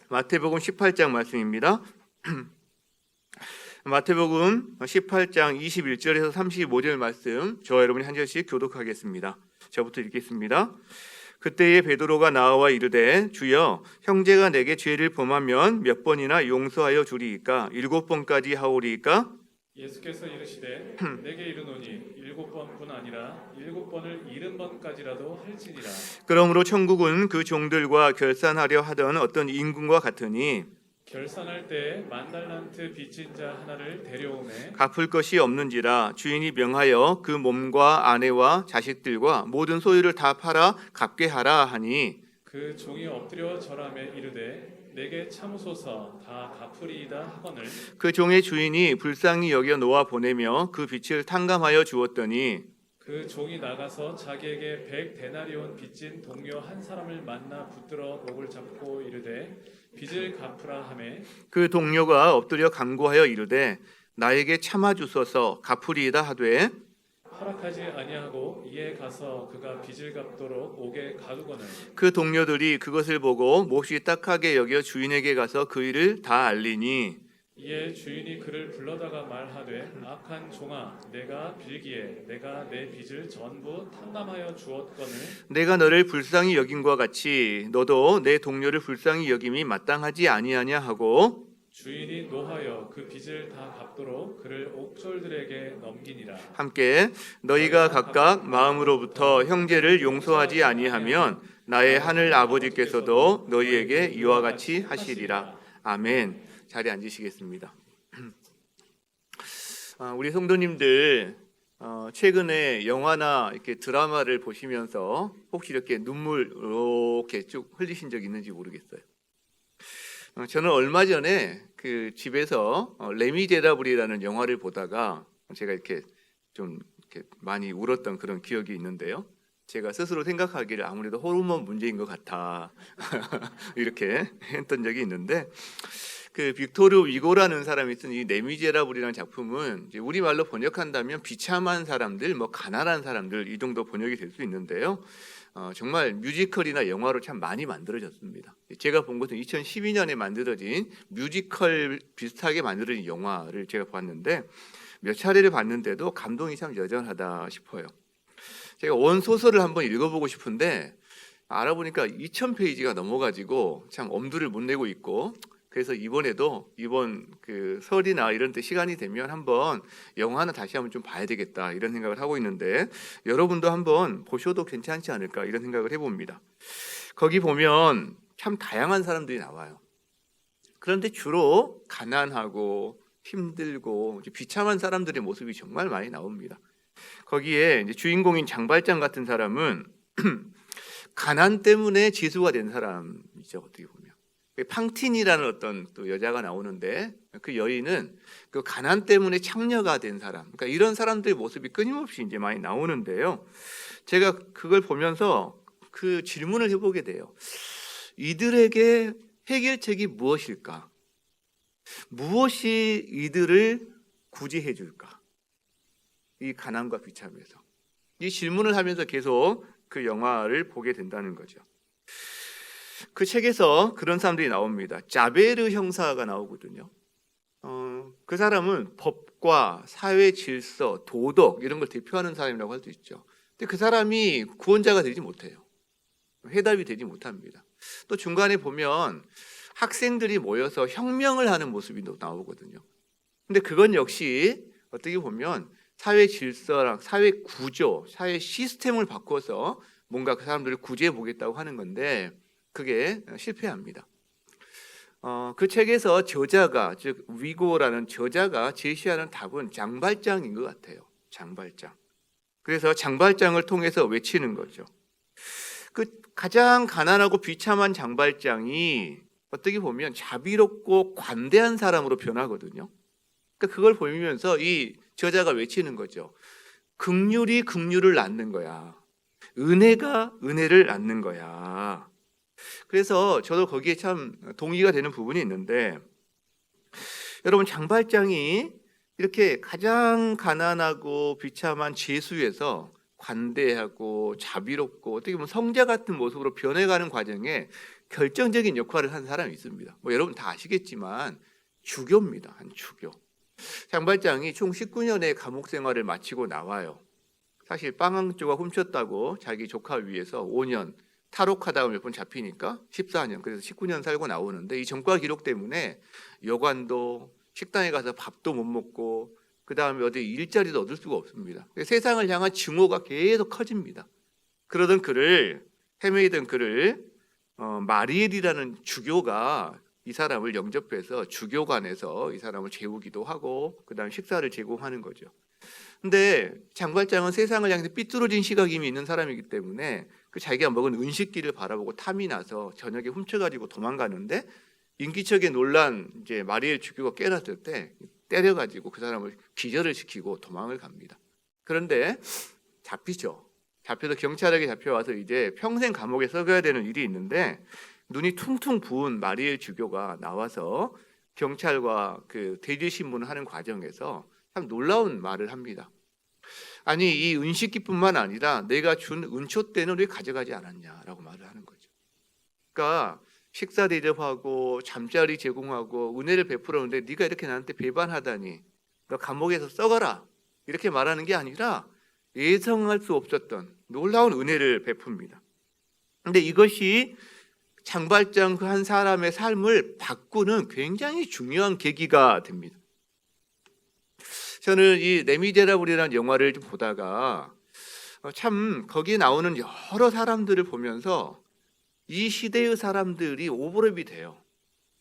마태복음 18장 말씀입니다. 마태복음 18장 21절에서 35절 말씀, 저와 여러분이 한 절씩 교독하겠습니다. 저부터 읽겠습니다. 그때에 베드로가 나와 이르되 주여, 형제가 내게 죄를 범하면 몇 번이나 용서하여 주리이까? 7번까지 하오리이까? 예수께서 이르시되 내게 이르노니 7번뿐 아니라 7번을 70번까지라도 할지니라. 그러므로 천국은 그 종들과 결산하려 하던 어떤 임금과 같으니 결산할 때에 10,000달란트 빚진 자 하나를 데려오매 갚을 것이 없는지라 주인이 명하여 그 몸과 아내와 자식들과 모든 소유를 다 팔아 갚게 하라 하니 그 종이 엎드려 절하며 이르되 내게 참으소서 다 갚으리이다 하거늘 그 종의 주인이 불쌍히 여겨 놓아 보내며 그 빚을 탕감하여 주었더니 그 종이 나가서 자기에게 100데나리온 빚진 동료 한 사람을 만나 붙들어 목을 잡고 이르되 빚을 갚으라 하매 그 동료가 엎드려 간구하여 이르되 나에게 참아 주소서 갚으리이다 하되 허락하지 아니하고 이에 가서 그가 빚을 갚도록 옥에 가두거늘 그 동료들이 그것을 보고 몹시 딱하게 여겨 주인에게 가서 그 일을 다 알리니 이에 주인이 그를 불러다가 말하되 악한 종아, 내가 빌기에 내가 내 빚을 전부 탕감하여 주었거늘 내가 너를 불쌍히 여김과 같이 너도 내 동료를 불쌍히 여김이 마땅하지 아니하냐 하고 주인이 노하여 그 빚을 다 갚도록 그를 옥졸들에게 넘기니라. 함께 너희가 각각 마음으로부터 형제를 용서하지 아니하면 나의 하늘 아버지께서도 너희에게 이와 같이 하시리라. 아멘. 자리에 앉으시겠습니다. 우리 성도님들 최근에 영화나 이렇게 드라마를 보시면서 혹시 이렇게 눈물 이렇게 쭉 흘리신 적 있는지 모르겠어요. 저는 얼마 전에 그 집에서 레미제라블이라는 영화를 보다가 제가 이렇게 좀 이렇게 많이 울었던 그런 기억이 있는데요. 제가 스스로 생각하기를 아무래도 호르몬 문제인 것 같아 이렇게 했던 적이 있는데 그 빅토르 위고라는 사람이 쓴 이 레미제라블이라는 작품은 이제 우리말로 번역한다면 비참한 사람들, 뭐 가난한 사람들 이 정도 번역이 될 수 있는데요. 정말 뮤지컬이나 영화로 참 많이 만들어졌습니다. 제가 본 것은 2012년에 만들어진 뮤지컬 비슷하게 만들어진 영화를 제가 봤는데 몇 차례를 봤는데도 감동이 참 여전하다 싶어요. 제가 원 소설을 한번 읽어보고 싶은데 알아보니까 2,000페이지가 넘어가지고 참 엄두를 못 내고 있고 그래서 이번 그 설이나 이런 때 시간이 되면 한번 영화는 다시 한번 좀 봐야 되겠다 이런 생각을 하고 있는데 여러분도 한번 보셔도 괜찮지 않을까 이런 생각을 해봅니다. 거기 보면 참 다양한 사람들이 나와요. 그런데 주로 가난하고 힘들고 비참한 사람들의 모습이 정말 많이 나옵니다. 거기에 이제 주인공인 장발장 같은 사람은 가난 때문에 지수가 된 사람이죠. 어떻게 보면. 팡틴이라는 어떤 또 여자가 나오는데 그 여인은 그 가난 때문에 창녀가 된 사람, 그러니까 이런 사람들의 모습이 끊임없이 이제 많이 나오는데요. 제가 그걸 보면서 그 질문을 해보게 돼요. 이들에게 해결책이 무엇일까? 무엇이 이들을 구제해 줄까? 이 가난과 비참에서 이 질문을 하면서 계속 그 영화를 보게 된다는 거죠. 그 책에서 그런 사람들이 나옵니다. 자베르 형사가 나오거든요. 그 사람은 법과 사회 질서, 도덕 이런 걸 대표하는 사람이라고 할 수 있죠. 근데 그 사람이 구원자가 되지 못해요. 해답이 되지 못합니다. 또 중간에 보면 학생들이 모여서 혁명을 하는 모습이 나오거든요. 근데 그건 역시 어떻게 보면 사회 질서랑 사회 구조, 사회 시스템을 바꿔서 뭔가 그 사람들을 구제해 보겠다고 하는 건데 그게 실패합니다. 그 책에서 저자가 즉 위고라는 저자가 제시하는 답은 장발장인 것 같아요. 장발장. 그래서 장발장을 통해서 외치는 거죠. 그 가장 가난하고 비참한 장발장이 어떻게 보면 자비롭고 관대한 사람으로 변하거든요. 그러니까 그걸 보면서 이 저자가 외치는 거죠. 긍휼이 긍휼을 낳는 거야. 은혜가 은혜를 낳는 거야. 그래서 저도 거기에 참 동의가 되는 부분이 있는데 여러분 장발장이 이렇게 가장 가난하고 비참한 제수에서 관대하고 자비롭고 어떻게 보면 성자 같은 모습으로 변해가는 과정에 결정적인 역할을 한 사람이 있습니다. 뭐 여러분 다 아시겠지만 주교입니다. 한 주교. 장발장이 총 19년의 감옥 생활을 마치고 나와요. 사실 빵항조가 훔쳤다고 자기 조카 위해서 5년 탈옥하다가 몇 번 잡히니까 14년, 그래서 19년 살고 나오는데, 이 전과 기록 때문에 여관도, 식당에 가서 밥도 못 먹고, 그 다음에 어디 일자리도 얻을 수가 없습니다. 세상을 향한 증오가 계속 커집니다. 그러던 그를, 헤매이던 그를 마리엘이라는 주교가 이 사람을 영접해서 주교관에서 이 사람을 재우기도 하고, 그 다음 식사를 제공하는 거죠. 근데 장발장은 세상을 향해서 삐뚤어진 시각이 이미 있는 사람이기 때문에 그 자기가 먹은 은식기를 바라보고 탐이 나서 저녁에 훔쳐가지고 도망가는데, 인기척에 놀란 이제 마리엘 주교가 깨어났을 때 때려가지고 그 사람을 기절을 시키고 도망을 갑니다. 그런데 잡히죠. 잡혀서 경찰에게 잡혀와서 이제 평생 감옥에 썩어야 되는 일이 있는데, 눈이 퉁퉁 부은 마리엘 주교가 나와서 경찰과 그 대질 신문을 하는 과정에서 참 놀라운 말을 합니다. 아니, 이 은식기뿐만 아니라 내가 준 은초 때는 왜 가져가지 않았냐라고 말을 하는 거죠. 그러니까 식사 대접하고 잠자리 제공하고 은혜를 베풀었는데 네가 이렇게 나한테 배반하다니, 너 감옥에서 썩어라, 이렇게 말하는 게 아니라 예상할 수 없었던 놀라운 은혜를 베풉니다. 근데 이것이 장발장 그 한 사람의 삶을 바꾸는 굉장히 중요한 계기가 됩니다. 저는 이 레미제라블이라는 영화를 좀 보다가 참 거기에 나오는 여러 사람들을 보면서 이 시대의 사람들이 오버랩이 돼요.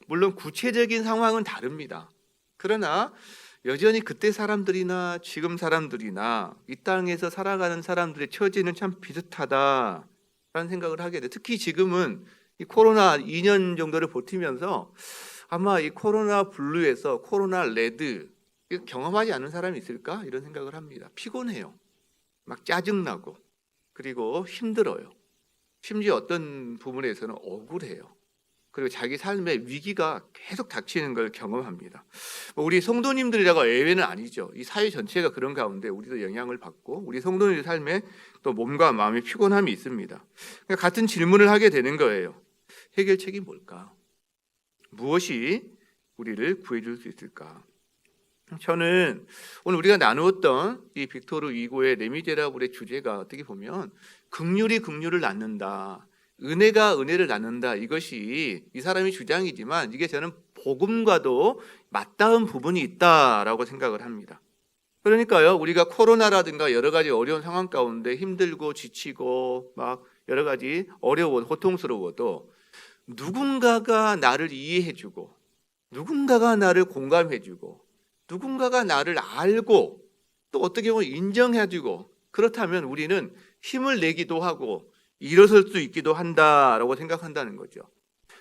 물론 구체적인 상황은 다릅니다. 그러나 여전히 그때 사람들이나 지금 사람들이나 이 땅에서 살아가는 사람들의 처지는 참 비슷하다라는 생각을 하게 돼요. 특히 지금은 이 코로나 2년 정도를 버티면서 아마 이 코로나 블루에서 코로나 레드 경험하지 않은 사람이 있을까? 이런 생각을 합니다. 피곤해요. 막 짜증나고, 그리고 힘들어요. 심지어 어떤 부분에서는 억울해요. 그리고 자기 삶의 위기가 계속 닥치는 걸 경험합니다. 우리 성도님들이라고 예외는 아니죠. 이 사회 전체가 그런 가운데 우리도 영향을 받고, 우리 성도님의 삶에 또 몸과 마음의 피곤함이 있습니다. 그러니까 같은 질문을 하게 되는 거예요. 해결책이 뭘까? 무엇이 우리를 구해줄 수 있을까? 저는 오늘 우리가 나누었던 이 빅토르 위고의 레미제라블의 주제가 어떻게 보면 긍휼이 긍휼을 낳는다, 은혜가 은혜를 낳는다, 이것이 이 사람의 주장이지만 이게 저는 복음과도 맞닿은 부분이 있다라고 생각을 합니다. 그러니까요, 우리가 코로나라든가 여러 가지 어려운 상황 가운데 힘들고 지치고 막 여러 가지 어려워 고통스러워도 누군가가 나를 이해해주고, 누군가가 나를 공감해주고, 누군가가 나를 알고 또 어떻게 보면 인정해주고, 그렇다면 우리는 힘을 내기도 하고 일어설 수 있기도 한다라고 생각한다는 거죠.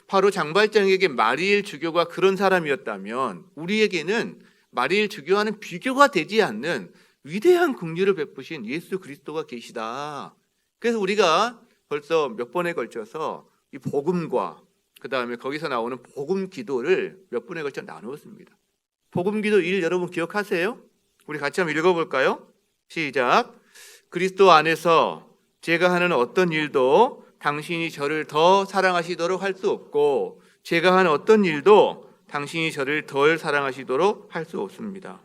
바로 장발장에게 마리엘 주교가 그런 사람이었다면 우리에게는 마리엘 주교와는 비교가 되지 않는 위대한 긍휼을 베푸신 예수 그리스도가 계시다. 그래서 우리가 벌써 몇 번에 걸쳐서 이 복음과 그 다음에 거기서 나오는 복음 기도를 몇 번에 걸쳐 나누었습니다. 복음 기도 1 여러분 기억하세요? 우리 같이 한번 읽어볼까요? 시작. 그리스도 안에서 제가 하는 어떤 일도 당신이 저를 더 사랑하시도록 할 수 없고, 제가 하는 어떤 일도 당신이 저를 덜 사랑하시도록 할 수 없습니다.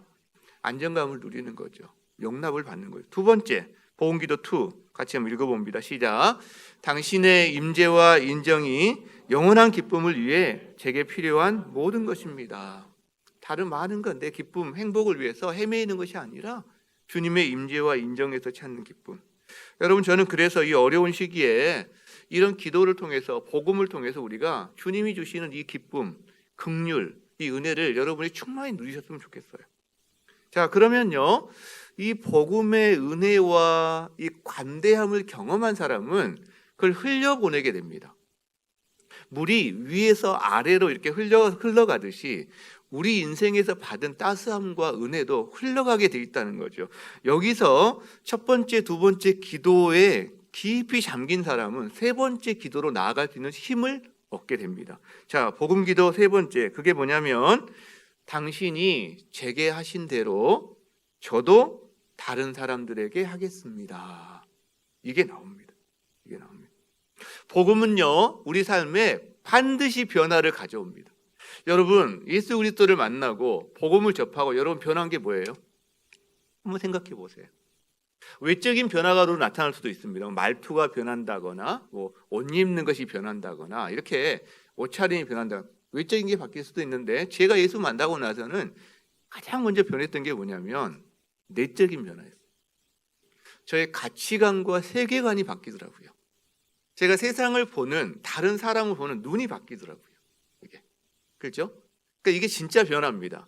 안정감을 누리는 거죠. 용납을 받는 거죠. 두 번째, 복음기도 2 같이 한번 읽어봅니다. 시작. 당신의 임재와 인정이 영원한 기쁨을 위해 제게 필요한 모든 것입니다. 다른 많은 건 내 기쁨, 행복을 위해서 헤매이는 것이 아니라 주님의 임재와 인정에서 찾는 기쁨. 여러분, 저는 그래서 이 어려운 시기에 이런 기도를 통해서, 복음을 통해서 우리가 주님이 주시는 이 기쁨, 긍휼, 이 은혜를 여러분이 충만히 누리셨으면 좋겠어요. 자, 그러면요, 이 복음의 은혜와 이 관대함을 경험한 사람은 그걸 흘려보내게 됩니다. 물이 위에서 아래로 이렇게 흘러가듯이 우리 인생에서 받은 따스함과 은혜도 흘러가게 돼 있다는 거죠. 여기서 첫 번째, 두 번째 기도에 깊이 잠긴 사람은 세 번째 기도로 나아갈 수 있는 힘을 얻게 됩니다. 자, 복음 기도 세 번째, 그게 뭐냐면 당신이 제게 하신 대로 저도 다른 사람들에게 하겠습니다. 이게 나옵니다. 이게 나옵니다. 복음은요, 우리 삶에 반드시 변화를 가져옵니다. 여러분, 예수 그리스도를 만나고 복음을 접하고 여러분 변한 게 뭐예요? 한번 생각해 보세요. 외적인 변화가로 나타날 수도 있습니다. 말투가 변한다거나 옷 입는 것이 변한다거나 이렇게 옷차림이 변한다. 외적인 게 바뀔 수도 있는데 제가 예수 만나고 나서는 가장 먼저 변했던 게 뭐냐면 내적인 변화였어요. 저의 가치관과 세계관이 바뀌더라고요. 제가 세상을 보는, 다른 사람을 보는 눈이 바뀌더라고요. 이게. 그렇죠? 그러니까 이게 진짜 변화입니다.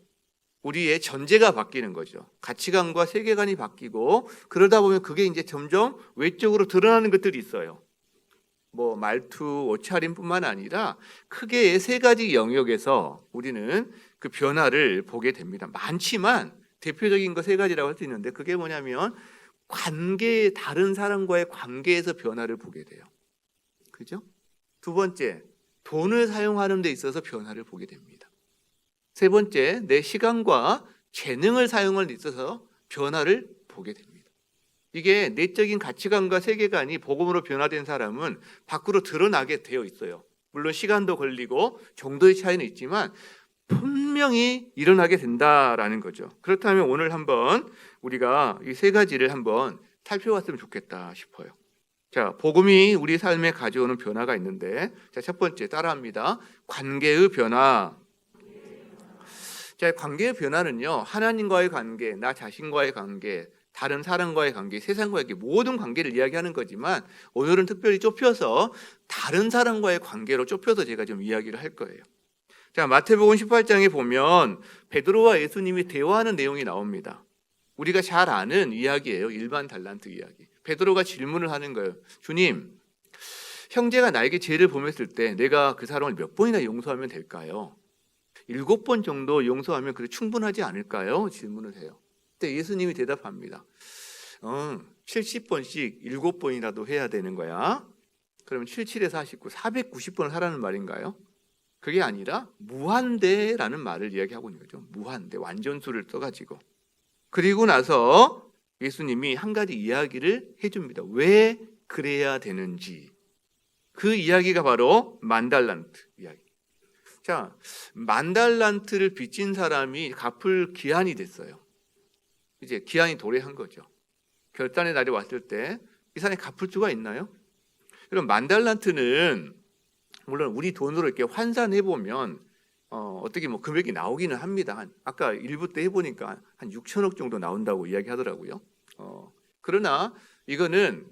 우리의 전제가 바뀌는 거죠. 가치관과 세계관이 바뀌고 그러다 보면 그게 이제 점점 외적으로 드러나는 것들이 있어요. 말투, 옷차림뿐만 아니라 크게 세 가지 영역에서 우리는 그 변화를 보게 됩니다. 많지만 대표적인 거 세 가지라고 할 수 있는데 그게 뭐냐면 다른 사람과의 관계에서 변화를 보게 돼요. 그죠? 두 번째, 돈을 사용하는 데 있어서 변화를 보게 됩니다. 세 번째, 내 시간과 재능을 사용하는 데 있어서 변화를 보게 됩니다. 이게 내적인 가치관과 세계관이 복음으로 변화된 사람은 밖으로 드러나게 되어 있어요. 물론 시간도 걸리고 정도의 차이는 있지만 분명히 일어나게 된다라는 거죠. 그렇다면 오늘 한번 우리가 이 세 가지를 한번 살펴봤으면 좋겠다 싶어요. 자, 복음이 우리 삶에 가져오는 변화가 있는데, 자, 첫 번째 따라합니다. 관계의 변화. 자, 관계의 변화는요, 하나님과의 관계, 나 자신과의 관계, 다른 사람과의 관계, 세상과의 관계, 모든 관계를 이야기하는 거지만 오늘은 특별히 좁혀서 다른 사람과의 관계로 좁혀서 제가 좀 이야기를 할 거예요. 자, 마태복음 18장에 보면 베드로와 예수님이 대화하는 내용이 나옵니다. 우리가 잘 아는 이야기예요. 일반 달란트 이야기. 베드로가 질문을 하는 거예요. 주님, 형제가 나에게 죄를 범했을 때 내가 그 사람을 몇 번이나 용서하면 될까요? 7번 정도 용서하면 그래 충분하지 않을까요? 질문을 해요. 그때 예수님이 대답합니다. 70번씩 7번이라도 해야 되는 거야. 그러면 77에 49, 490번을 하라는 말인가요? 그게 아니라 무한대라는 말을 이야기하고 있는 거죠. 무한대, 완전수를 써가지고. 그리고 나서 예수님이 한 가지 이야기를 해줍니다. 왜 그래야 되는지. 그 이야기가 바로 만달란트 이야기. 자, 만달란트를 빚진 사람이 갚을 기한이 됐어요. 이제 기한이 도래한 거죠. 결단의 날이 왔을 때 이 사람이 갚을 수가 있나요? 그럼 만달란트는 물론 우리 돈으로 이렇게 환산해 보면 어떻게 금액이 나오기는 합니다. 아까 일부 때 해보니까 한 6천억 정도 나온다고 이야기하더라고요. 그러나 이거는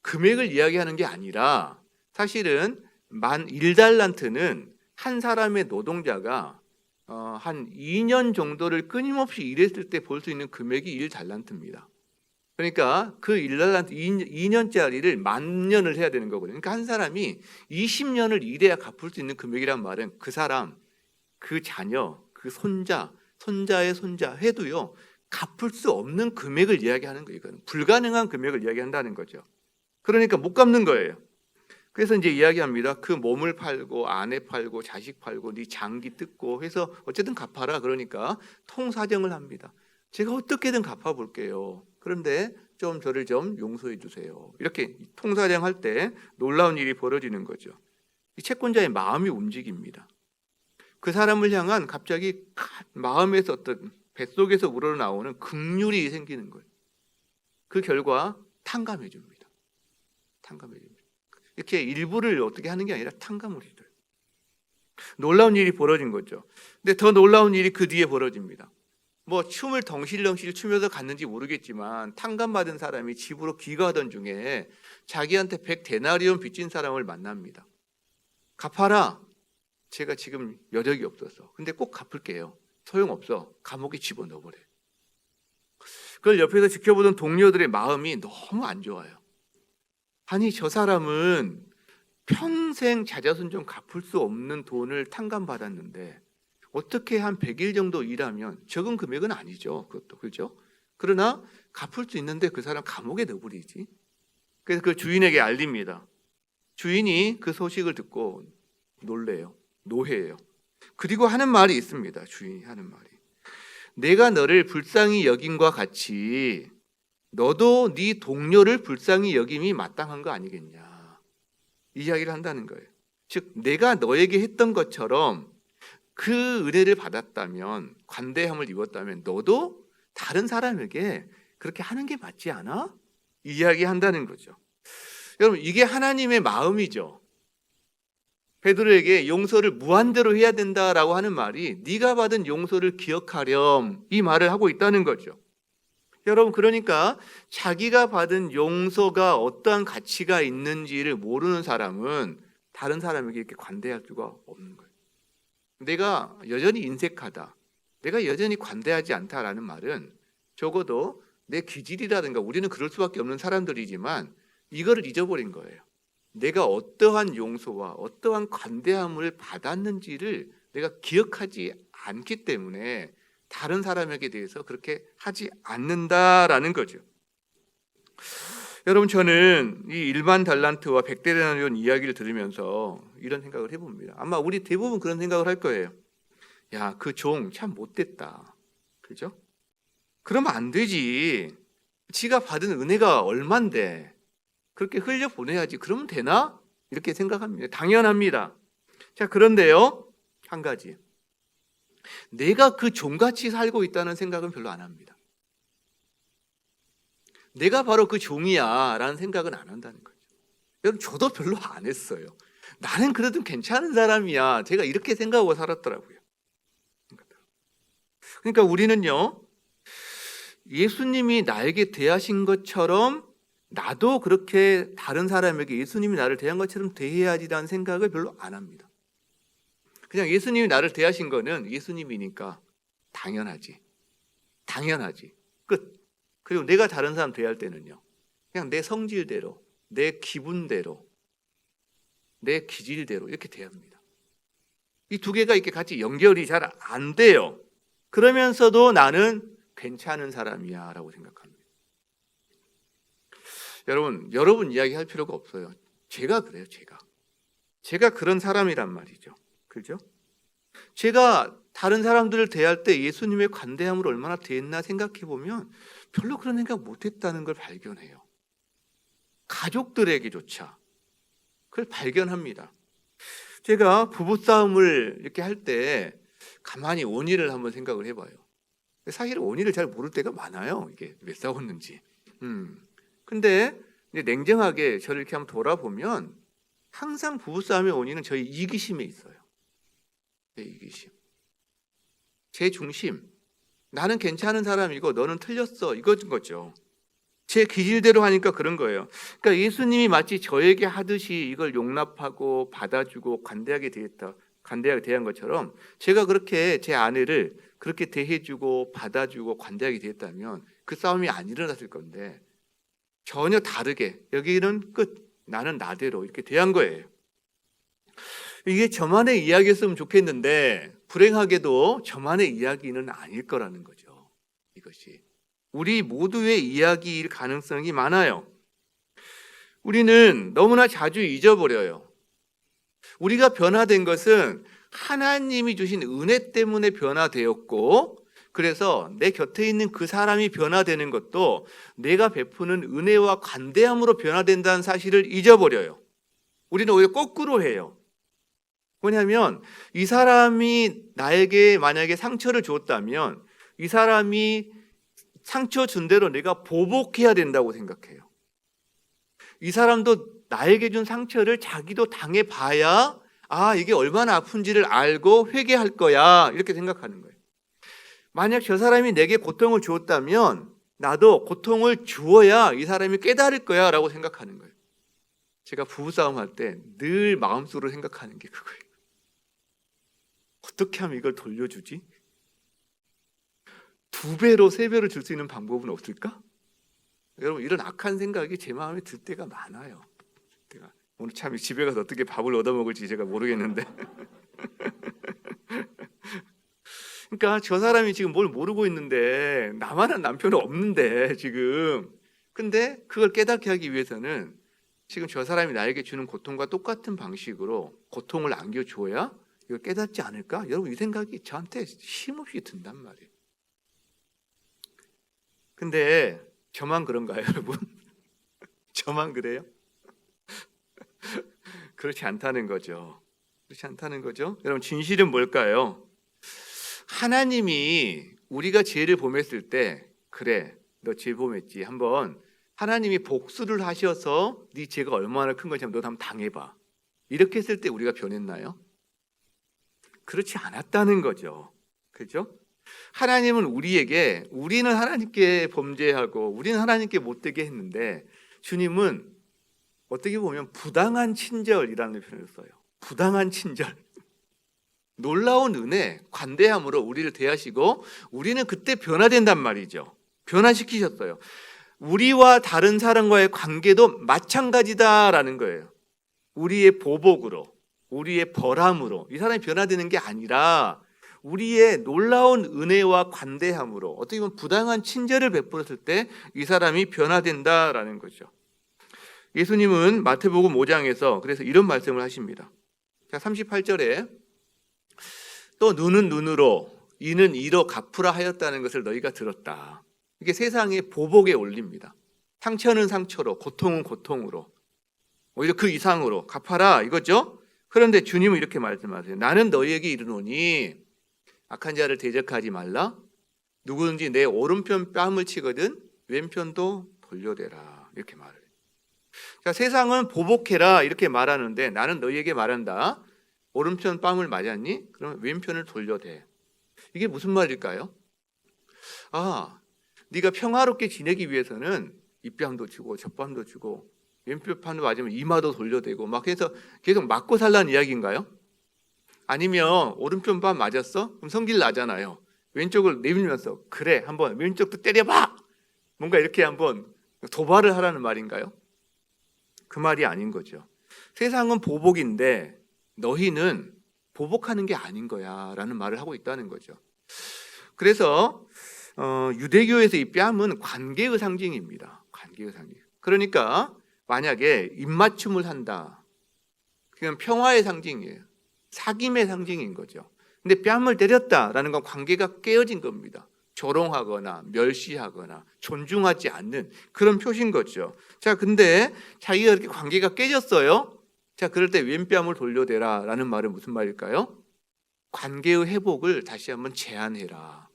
금액을 이야기하는 게 아니라 사실은 1달란트는 한 사람의 노동자가 한 2년 정도를 끊임없이 일했을 때 볼 수 있는 금액이 1달란트입니다. 그러니까 그 1달란트 2년짜리를 10,000년을 해야 되는 거거든요. 그러니까 한 사람이 20년을 일해야 갚을 수 있는 금액이란 말은 그 사람, 그 자녀, 그 손자의 손자 해도요 갚을 수 없는 금액을 이야기하는 거예요. 이거는 불가능한 금액을 이야기한다는 거죠. 그러니까 못 갚는 거예요. 그래서 이제 이야기합니다. 그 몸을 팔고 아내 팔고 자식 팔고 네 장기 뜯고 해서 어쨌든 갚아라. 그러니까 통사정을 합니다. 제가 어떻게든 갚아볼게요. 그런데 저를 용서해 주세요. 이렇게 통사정할 때 놀라운 일이 벌어지는 거죠. 이 채권자의 마음이 움직입니다. 그 사람을 향한 갑자기 마음에서 어떤 뱃속에서 우러나오는 긍휼이 생기는 거예요. 그 결과 탕감해 줍니다. 탕감해 줍니다. 이렇게 일부를 어떻게 하는 게 아니라 탕감을 해줘요. 놀라운 일이 벌어진 거죠. 근데 더 놀라운 일이 그 뒤에 벌어집니다. 춤을 덩실덩실 추면서 갔는지 모르겠지만 탕감받은 사람이 집으로 귀가하던 중에 자기한테 100데나리온 빚진 사람을 만납니다. 갚아라. 제가 지금 여력이 없어서. 근데 꼭 갚을게요. 소용없어. 감옥에 집어넣어버려. 그걸 옆에서 지켜보던 동료들의 마음이 너무 안 좋아요. 아니 저 사람은 평생 자자손좀 갚을 수 없는 돈을 탕감받았는데 어떻게 한 100일 정도 일하면 적은 금액은 아니죠. 그것도 그렇죠. 그러나 갚을 수 있는데 그 사람 감옥에 넣어버리지. 그래서 그 주인에게 알립니다. 주인이 그 소식을 듣고 놀래요. 노해요. 그리고 하는 말이 있습니다. 주인이 하는 말이. 내가 너를 불쌍히 여김과 같이 너도 네 동료를 불쌍히 여김이 마땅한 거 아니겠냐. 이 이야기를 한다는 거예요. 즉 내가 너에게 했던 것처럼 그 은혜를 받았다면, 관대함을 입었다면 너도 다른 사람에게 그렇게 하는 게 맞지 않아? 이야기한다는 거죠. 여러분, 이게 하나님의 마음이죠. 베드로에게 용서를 무한대로 해야 된다라고 하는 말이 네가 받은 용서를 기억하렴, 이 말을 하고 있다는 거죠. 여러분, 그러니까 자기가 받은 용서가 어떠한 가치가 있는지를 모르는 사람은 다른 사람에게 이렇게 관대할 수가 없는 거예요. 내가 여전히 인색하다, 내가 여전히 관대하지 않다라는 말은 적어도 내 기질이라든가, 우리는 그럴 수밖에 없는 사람들이지만 이거를 잊어버린 거예요. 내가 어떠한 용서와 어떠한 관대함을 받았는지를 내가 기억하지 않기 때문에 다른 사람에게 대해서 그렇게 하지 않는다라는 거죠. 여러분, 저는 이 일반 달란트와 100대 데나리온 이야기를 들으면서 이런 생각을 해봅니다. 아마 우리 대부분 그런 생각을 할 거예요. 야, 그 종 참 못됐다. 그죠? 그러면 안 되지. 지가 받은 은혜가 얼만데 그렇게 흘려보내야지. 그러면 되나? 이렇게 생각합니다. 당연합니다. 자, 그런데요, 한 가지. 내가 그 종같이 살고 있다는 생각은 별로 안 합니다. 내가 바로 그 종이야 라는 생각은 안 한다는 거죠. 여러분, 저도 별로 안 했어요. 나는 그래도 괜찮은 사람이야, 제가 이렇게 생각하고 살았더라고요. 그러니까 우리는요, 예수님이 나에게 대하신 것처럼 나도 그렇게 다른 사람에게 예수님이 나를 대한 것처럼 대해야지라는 생각을 별로 안 합니다. 그냥 예수님이 나를 대하신 거는 예수님이니까 당연하지, 당연하지, 끝. 그리고 내가 다른 사람 대할 때는요, 그냥 내 성질대로, 내 기분대로, 내 기질대로 이렇게 대합니다. 이 두 개가 이렇게 같이 연결이 잘 안 돼요. 그러면서도 나는 괜찮은 사람이야 라고 생각합니다. 여러분 이야기할 필요가 없어요. 제가 그래요. 제가 그런 사람이란 말이죠. 그죠? 제가 다른 사람들을 대할 때 예수님의 관대함을 얼마나 대했나 생각해 보면 별로 그런 생각 못했다는 걸 발견해요. 가족들에게조차 그걸 발견합니다. 제가 부부싸움을 이렇게 할 때 가만히 원인을 한번 생각을 해봐요. 사실은 원인을 잘 모를 때가 많아요. 이게 왜 싸웠는지. 근데 냉정하게 저를 이렇게 한번 돌아보면 항상 부부싸움의 원인은 저희 이기심에 있어요. 제 이기심, 제 중심. 나는 괜찮은 사람이고 너는 틀렸어, 이거인 거죠. 제 기질대로 하니까 그런 거예요. 그러니까 예수님이 마치 저에게 하듯이 이걸 용납하고 받아주고 관대하게 대한 것처럼 제가 그렇게 제 아내를 그렇게 대해주고 받아주고 관대하게 대했다면 그 싸움이 안 일어났을 건데 전혀 다르게 여기는 끝, 나는 나대로 이렇게 대한 거예요. 이게 저만의 이야기였으면 좋겠는데 불행하게도 저만의 이야기는 아닐 거라는 거죠. 이것이 우리 모두의 이야기일 가능성이 많아요. 우리는 너무나 자주 잊어버려요. 우리가 변화된 것은 하나님이 주신 은혜 때문에 변화되었고, 그래서 내 곁에 있는 그 사람이 변화되는 것도 내가 베푸는 은혜와 관대함으로 변화된다는 사실을 잊어버려요. 우리는 오히려 거꾸로 해요. 뭐냐면 이 사람이 나에게 만약에 상처를 줬다면 이 사람이 상처 준 대로 내가 보복해야 된다고 생각해요. 이 사람도 나에게 준 상처를 자기도 당해봐야 이게 얼마나 아픈지를 알고 회개할 거야, 이렇게 생각하는 거예요. 만약 저 사람이 내게 고통을 주었다면 나도 고통을 주어야 이 사람이 깨달을 거야 라고 생각하는 거예요. 제가 부부싸움 할 때 늘 마음속으로 생각하는 게 그거예요. 어떻게 하면 이걸 돌려주지? 2배로 3배로 줄 수 있는 방법은 없을까? 여러분, 이런 악한 생각이 제 마음에 들 때가 많아요. 오늘 참 집에 가서 어떻게 밥을 얻어먹을지 제가 모르겠는데 그러니까 저 사람이 지금 뭘 모르고 있는데, 나만한 남편은 없는데 지금, 근데 그걸 깨닫게 하기 위해서는 지금 저 사람이 나에게 주는 고통과 똑같은 방식으로 고통을 안겨줘야 이걸 깨닫지 않을까? 여러분, 이 생각이 저한테 힘없이 든단 말이에요. 근데 저만 그런가요, 여러분? 저만 그래요? 그렇지 않다는 거죠. 그렇지 않다는 거죠. 여러분, 진실은 뭘까요? 하나님이 우리가 죄를 범했을 때, 그래, 너 죄 범했지, 한번 하나님이 복수를 하셔서 네 죄가 얼마나 큰 건지 너도 한번 당해봐, 이렇게 했을 때 우리가 변했나요? 그렇지 않았다는 거죠. 그렇죠? 하나님은 우리는 하나님께 범죄하고 우리는 하나님께 못되게 했는데, 주님은 어떻게 보면 부당한 친절이라는 표현을 써요. 부당한 친절. 놀라운 은혜, 관대함으로 우리를 대하시고 우리는 그때 변화된단 말이죠. 변화시키셨어요. 우리와 다른 사람과의 관계도 마찬가지다라는 거예요. 우리의 보복으로, 우리의 벌함으로 이 사람이 변화되는 게 아니라 우리의 놀라운 은혜와 관대함으로, 어떻게 보면 부당한 친절을 베풀었을 때 이 사람이 변화된다라는 거죠. 예수님은 마태복음 5장에서 그래서 이런 말씀을 하십니다. 자, 38절에 또 눈은 눈으로 이는 이로 갚으라 하였다는 것을 너희가 들었다. 이게 세상의 보복에 올립니다. 상처는 상처로, 고통은 고통으로, 오히려 그 이상으로 갚아라 이거죠. 그런데 주님은 이렇게 말씀하세요. 나는 너희에게 이르노니 악한 자를 대적하지 말라. 누구든지 내 오른편 뺨을 치거든 왼편도 돌려대라, 이렇게 말을 해요. 자, 세상은 보복해라 이렇게 말하는데 나는 너희에게 말한다. 오른편 뺨을 맞았니? 그러면 왼편을 돌려대. 이게 무슨 말일까요? 네가 평화롭게 지내기 위해서는 이 뺨도 주고 저 뺨도 주고 왼편 뺨을 맞으면 이마도 돌려대고 막 해서 계속 맞고 살라는 이야기인가요? 아니면 오른편 뺨 맞았어? 그럼 성질 나잖아요. 왼쪽을 내밀면서 그래 한번 왼쪽도 때려봐, 뭔가 이렇게 한번 도발을 하라는 말인가요? 그 말이 아닌 거죠. 세상은 보복인데 너희는 보복하는 게 아닌 거야 라는 말을 하고 있다는 거죠. 그래서 유대교에서 이 뺨은 관계의 상징입니다. 관계의 상징. 그러니까 만약에 입맞춤을 한다, 그건 평화의 상징이에요. 사귐의 상징인 거죠. 근데 뺨을 때렸다라는 건 관계가 깨어진 겁니다. 조롱하거나 멸시하거나 존중하지 않는 그런 표시인 거죠. 자, 근데 자기가 이렇게 관계가 깨졌어요. 자, 그럴 때 왼뺨을 돌려대라 라는 말은 무슨 말일까요? 관계의 회복을 다시 한번 제안해라.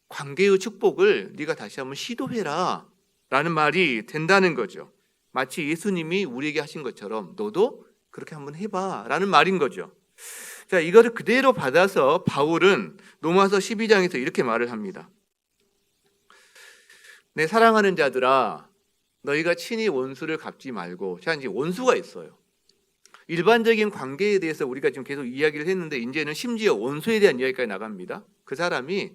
관계의 축복을 네가 다시 한번 시도해라 라는 말이 된다는 거죠. 마치 예수님이 우리에게 하신 것처럼 너도 그렇게 한번 해봐 라는 말인 거죠. 자, 이거를 그대로 받아서 바울은 로마서 12장에서 이렇게 말을 합니다. 내 사랑하는 자들아, 너희가 친히 원수를 갚지 말고. 자, 이제 원수가 있어요. 일반적인 관계에 대해서 우리가 지금 계속 이야기를 했는데 이제는 심지어 원수에 대한 이야기까지 나갑니다. 그 사람이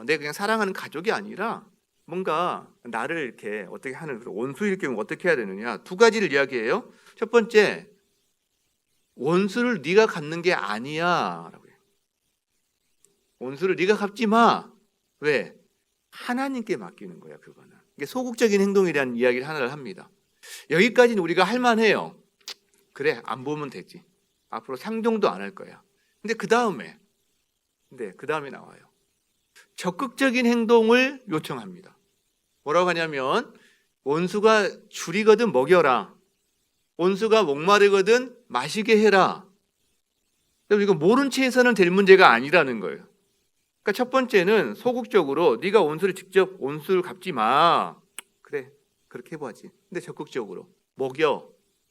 내가 그냥 사랑하는 가족이 아니라 뭔가 나를 이렇게 어떻게 하는, 원수일 경우 어떻게 해야 되느냐, 두 가지를 이야기해요. 첫 번째, 원수를 네가 갚는 게 아니야 라고 해요. 원수를 네가 갚지 마. 왜? 하나님께 맡기는 거야. 그거는 이게 소극적인 행동이라는 이야기를 하나를 합니다. 여기까지는 우리가 할 만해요. 그래, 안 보면 되지. 앞으로 상종도 안 할 거야. 근데 그 다음에 나와요. 적극적인 행동을 요청합니다. 뭐라고 하냐면 원수가 줄이거든 먹여라. 원수가 목마르거든 마시게 해라. 이거 모른 채 해서는 될 문제가 아니라는 거예요. 그러니까 첫 번째는 소극적으로 네가 원수를 갚지 마. 그래, 그렇게 해봐야지. 근데 적극적으로 먹여,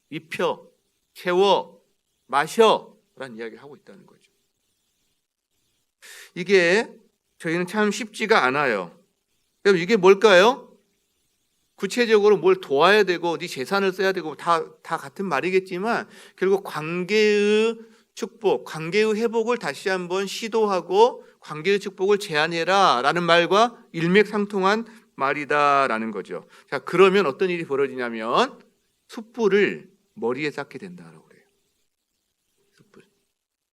입혀, 채워, 마셔 라는 이야기를 하고 있다는 거죠. 이게 저희는 참 쉽지가 않아요. 그럼 이게 뭘까요? 구체적으로 뭘 도와야 되고 네 재산을 써야 되고 다 같은 말이겠지만 결국 관계의 축복, 관계의 회복을 다시 한번 시도하고 관계의 축복을 제안해라 라는 말과 일맥상통한 말이다라는 거죠. 자, 그러면 어떤 일이 벌어지냐면 숯불을 머리에 쌓게 된다라고 그래요. 숯불.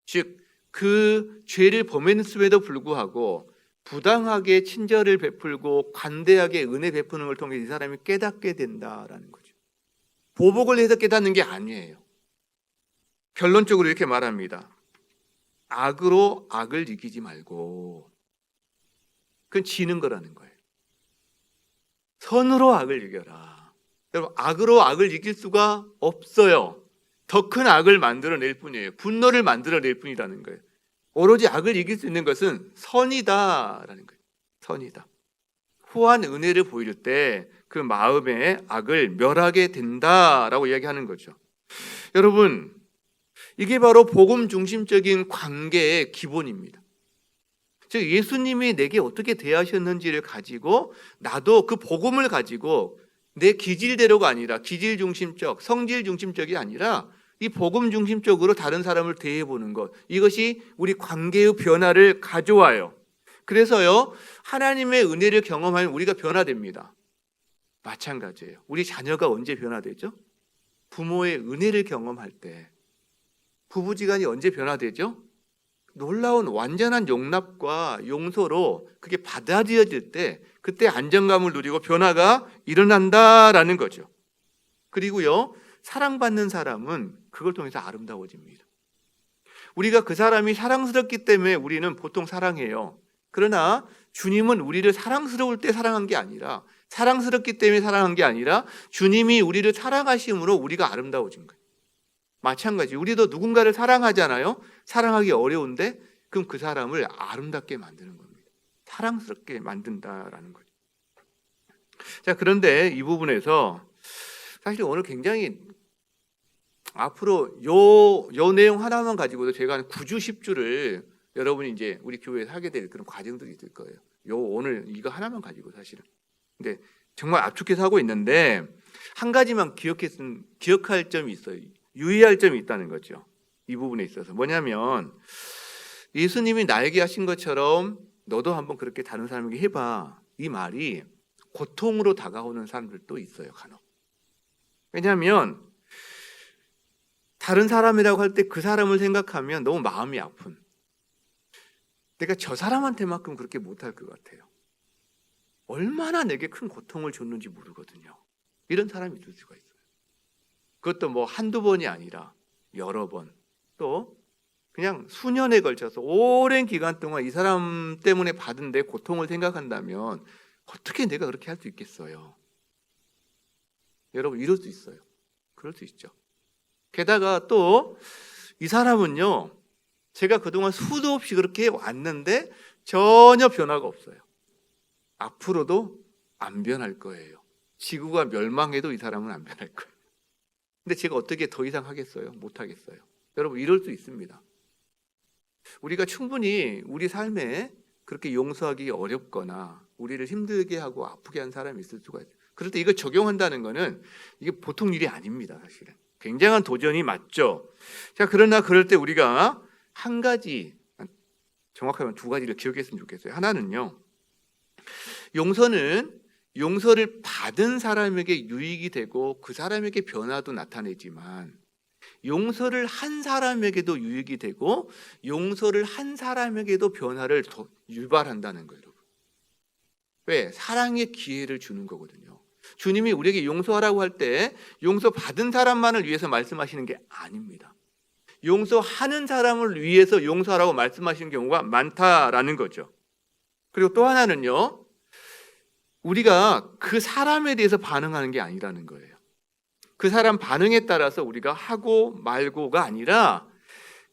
즉 그 죄를 범했음에도 불구하고 부당하게 친절을 베풀고 관대하게 은혜 베푸는 걸 통해 이 사람이 깨닫게 된다라는 거죠. 보복을 해서 깨닫는 게 아니에요. 결론적으로 이렇게 말합니다. 악으로 악을 이기지 말고, 그건 지는 거라는 거예요. 선으로 악을 이겨라. 여러분, 악으로 악을 이길 수가 없어요. 더 큰 악을 만들어낼 뿐이에요. 분노를 만들어낼 뿐이라는 거예요. 오로지 악을 이길 수 있는 것은 선이다라는 거예요. 선이다. 후한 은혜를 보일 때 그 마음의 악을 멸하게 된다라고 이야기하는 거죠. 여러분, 이게 바로 복음 중심적인 관계의 기본입니다. 즉 예수님이 내게 어떻게 대하셨는지를 가지고 나도 그 복음을 가지고 내 기질대로가 아니라 기질 중심적, 성질 중심적이 아니라 이 복음 중심적으로 다른 사람을 대해보는 것, 이것이 우리 관계의 변화를 가져와요. 그래서요, 하나님의 은혜를 경험하면 우리가 변화됩니다. 마찬가지예요. 우리 자녀가 언제 변화되죠? 부모의 은혜를 경험할 때. 부부지간이 언제 변화되죠? 놀라운 완전한 용납과 용서로 그게 받아들여질 때 그때 안정감을 누리고 변화가 일어난다라는 거죠. 그리고요, 사랑받는 사람은 그걸 통해서 아름다워집니다. 우리가 그 사람이 사랑스럽기 때문에 우리는 보통 사랑해요. 그러나 주님은 우리를 사랑스러울 때 사랑한 게 아니라, 사랑스럽기 때문에 사랑한 게 아니라 주님이 우리를 사랑하심으로 우리가 아름다워진 거예요. 마찬가지, 우리도 누군가를 사랑하잖아요. 사랑하기 어려운데 그럼 그 사람을 아름답게 만드는 겁니다. 사랑스럽게 만든다라는 거죠. 자, 그런데 이 부분에서 사실 오늘 굉장히 앞으로 요 내용 하나만 가지고도 제가 한 9주 10주를 여러분이 이제 우리 교회에서 하게 될 그런 과정들이 있을 거예요. 오늘 이거 하나만 가지고 사실은. 근데 정말 압축해서 하고 있는데 한 가지만 기억할 점이 있어요. 유의할 점이 있다는 거죠. 이 부분에 있어서 뭐냐면 예수님이 나에게 하신 것처럼 너도 한번 그렇게 다른 사람에게 해봐. 이 말이 고통으로 다가오는 사람들도 있어요. 간혹. 왜냐하면 다른 사람이라고 할 때 그 사람을 생각하면 너무 마음이 아픈, 내가 저 사람한테만큼 그렇게 못할 것 같아요. 얼마나 내게 큰 고통을 줬는지 모르거든요. 이런 사람이 있을 수가 있어요. 그것도 뭐 한두 번이 아니라 여러 번, 또 그냥 수년에 걸쳐서 오랜 기간 동안 이 사람 때문에 받은 내 고통을 생각한다면 어떻게 내가 그렇게 할 수 있겠어요? 여러분, 이럴 수 있어요. 그럴 수 있죠. 게다가 또 이 사람은요, 제가 그동안 수도 없이 그렇게 왔는데 전혀 변화가 없어요. 앞으로도 안 변할 거예요. 지구가 멸망해도 이 사람은 안 변할 거예요. 근데 제가 어떻게 더 이상 하겠어요? 못 하겠어요. 여러분, 이럴 수 있습니다. 우리가 충분히 우리 삶에 그렇게 용서하기 어렵거나 우리를 힘들게 하고 아프게 한 사람이 있을 수가 있어요. 그럴 때 이거 적용한다는 거는 이게 보통 일이 아닙니다. 사실은 굉장한 도전이 맞죠. 자, 그러나 그럴 때 우리가 한 가지, 정확하면 두 가지를 기억했으면 좋겠어요. 하나는요, 용서를 받은 사람에게 유익이 되고 그 사람에게 변화도 나타내지만 용서를 한 사람에게도 유익이 되고 용서를 한 사람에게도 변화를 더 유발한다는 거예요. 여러분. 왜? 사랑의 기회를 주는 거거든요. 주님이 우리에게 용서하라고 할 때 용서받은 사람만을 위해서 말씀하시는 게 아닙니다. 용서하는 사람을 위해서 용서하라고 말씀하시는 경우가 많다라는 거죠. 그리고 또 하나는요, 우리가 그 사람에 대해서 반응하는 게 아니라는 거예요. 그 사람 반응에 따라서 우리가 하고 말고가 아니라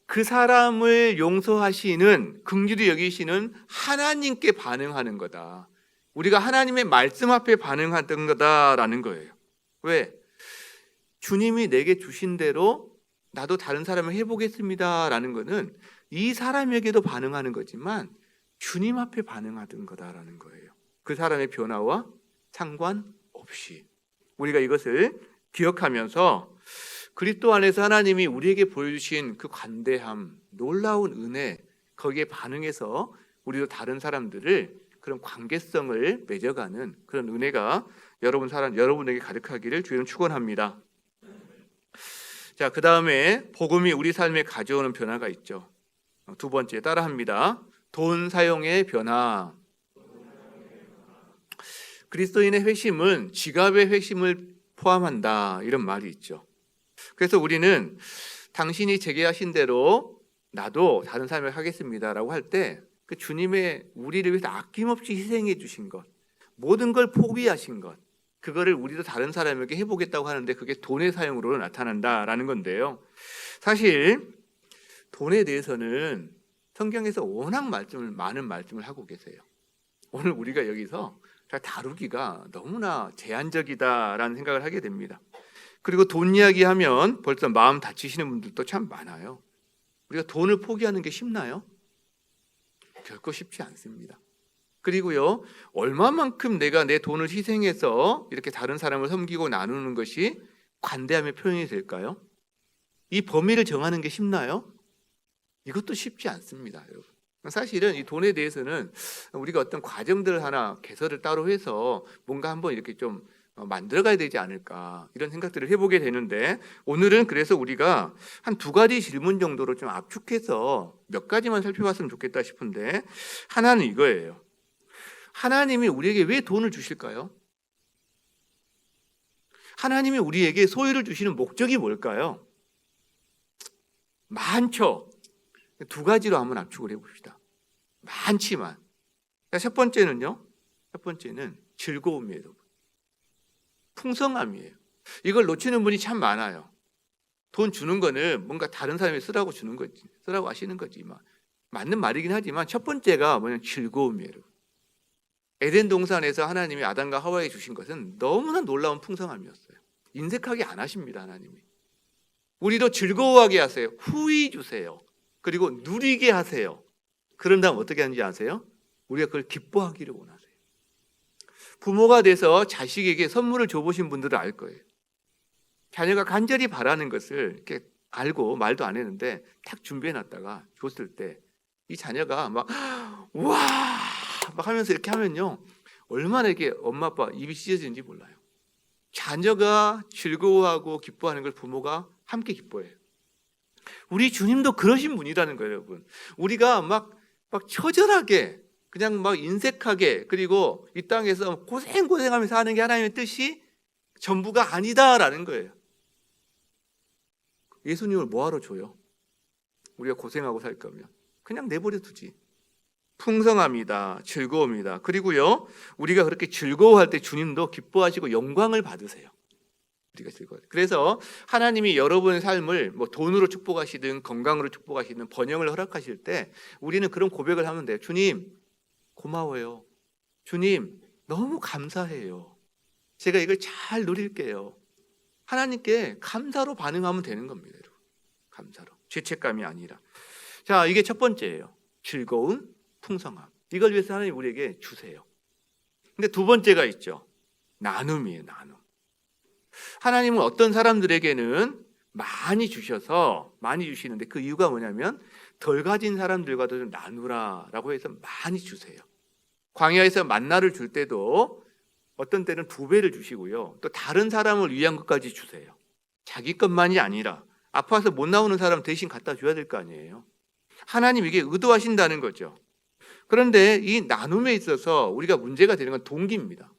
그 사람을 용서하시는, 긍휼히 여기시는 하나님께 반응하는 거다. 우리가 하나님의 말씀 앞에 반응하던 거다라는 거예요. 왜? 주님이 내게 주신 대로 나도 다른 사람을 해보겠습니다라는 거는 이 사람에게도 반응하는 거지만 주님 앞에 반응하던 거다라는 거예요. 그 사람의 변화와 상관없이 우리가 이것을 기억하면서 그리스도 안에서 하나님이 우리에게 보여주신 그 관대함, 놀라운 은혜, 거기에 반응해서 우리도 다른 사람들을 그런 관계성을 맺어가는 그런 은혜가 여러분에게 가득하기를 주님 축원합니다. 자, 그 다음에 복음이 우리 삶에 가져오는 변화가 있죠. 두 번째, 따라합니다. 돈 사용의 변화. 그리스도인의 회심은 지갑의 회심을 포함한다, 이런 말이 있죠. 그래서 우리는 당신이 제게 하신 대로 나도 다른 삶을 하겠습니다라고 할 때 그 주님의 우리를 위해서 아낌없이 희생해 주신 것, 모든 걸 포기하신 것, 그거를 우리도 다른 사람에게 해보겠다고 하는데 그게 돈의 사용으로 나타난다라는 건데요. 사실 돈에 대해서는 성경에서 워낙 많은 말씀을 하고 계세요. 오늘 우리가 여기서 다루기가 너무나 제한적이다라는 생각을 하게 됩니다. 그리고 돈 이야기하면 벌써 마음 다치시는 분들도 참 많아요. 우리가 돈을 포기하는 게 쉽나요? 결코 쉽지 않습니다. 그리고요, 얼마만큼 내가 내 돈을 희생해서 이렇게 다른 사람을 섬기고 나누는 것이 관대함의 표현이 될까요? 이 범위를 정하는 게 쉽나요? 이것도 쉽지 않습니다, 여러분. 사실은 이 돈에 대해서는 우리가 어떤 과정들 하나 개설을 따로 해서 뭔가 한번 이렇게 좀 만들어가야 되지 않을까 이런 생각들을 해보게 되는데, 오늘은 그래서 우리가 한 2가지 질문 정도로 좀 압축해서 몇 가지만 살펴봤으면 좋겠다 싶은데, 하나는 이거예요. 하나님이 우리에게 왜 돈을 주실까요? 하나님이 우리에게 소유를 주시는 목적이 뭘까요? 많죠. 2가지로 한번 압축을 해봅시다. 많지만 첫 번째는요. 첫 번째는 즐거움이에요. 풍성함이에요. 이걸 놓치는 분이 참 많아요. 돈 주는 거는 뭔가 다른 사람이 쓰라고 주는 거지, 쓰라고 하시는 거지. 맞는 말이긴 하지만 첫 번째가 뭐냐면 즐거움이에요. 에덴 동산에서 하나님이 아담과 하와에게 주신 것은 너무나 놀라운 풍성함이었어요. 인색하게 안 하십니다, 하나님이. 우리도 즐거워하게 하세요. 후히 주세요. 그리고 누리게 하세요. 그런 다음 어떻게 하는지 아세요? 우리가 그걸 기뻐하기를 원하세요. 부모가 돼서 자식에게 선물을 줘보신 분들은 알 거예요. 자녀가 간절히 바라는 것을 이렇게 알고 말도 안 했는데 딱 준비해놨다가 줬을 때 이 자녀가 막 와! 막 하면서 이렇게 하면요, 얼마나 이렇게 엄마 아빠 입이 찢어지는지 몰라요. 자녀가 즐거워하고 기뻐하는 걸 부모가 함께 기뻐해요. 우리 주님도 그러신 분이라는 거예요, 여러분. 우리가 막 처절하게 그냥 막 인색하게 그리고 이 땅에서 고생하면서 하는 게 하나님의 뜻이 전부가 아니다라는 거예요. 예수님을 뭐하러 줘요? 우리가 고생하고 살 거면 그냥 내버려 두지. 풍성합니다. 즐거움이다. 그리고요, 우리가 그렇게 즐거워할 때 주님도 기뻐하시고 영광을 받으세요. 우리가 즐거워요. 그래서 하나님이 여러분의 삶을 돈으로 축복하시든 건강으로 축복하시든 번영을 허락하실 때 우리는 그런 고백을 하면 돼요. 주님 고마워요. 주님 너무 감사해요. 제가 이걸 잘 누릴게요. 하나님께 감사로 반응하면 되는 겁니다, 여러분. 감사로. 죄책감이 아니라. 자, 이게 첫 번째예요. 즐거움, 풍성함. 이걸 위해서 하나님 우리에게 주세요. 근데 2번째가 있죠. 나눔이에요, 나눔. 하나님은 어떤 사람들에게는 많이 주셔서 많이 주시는데 그 이유가 뭐냐면 덜 가진 사람들과도 좀 나누라라고 해서 많이 주세요. 광야에서 만나를 줄 때도 어떤 때는 2배를 주시고요. 또 다른 사람을 위한 것까지 주세요. 자기 것만이 아니라 아파서 못 나오는 사람 대신 갖다 줘야 될 거 아니에요. 하나님 이게 의도하신다는 거죠. 그런데 이 나눔에 있어서 우리가 문제가 되는 건 동기입니다.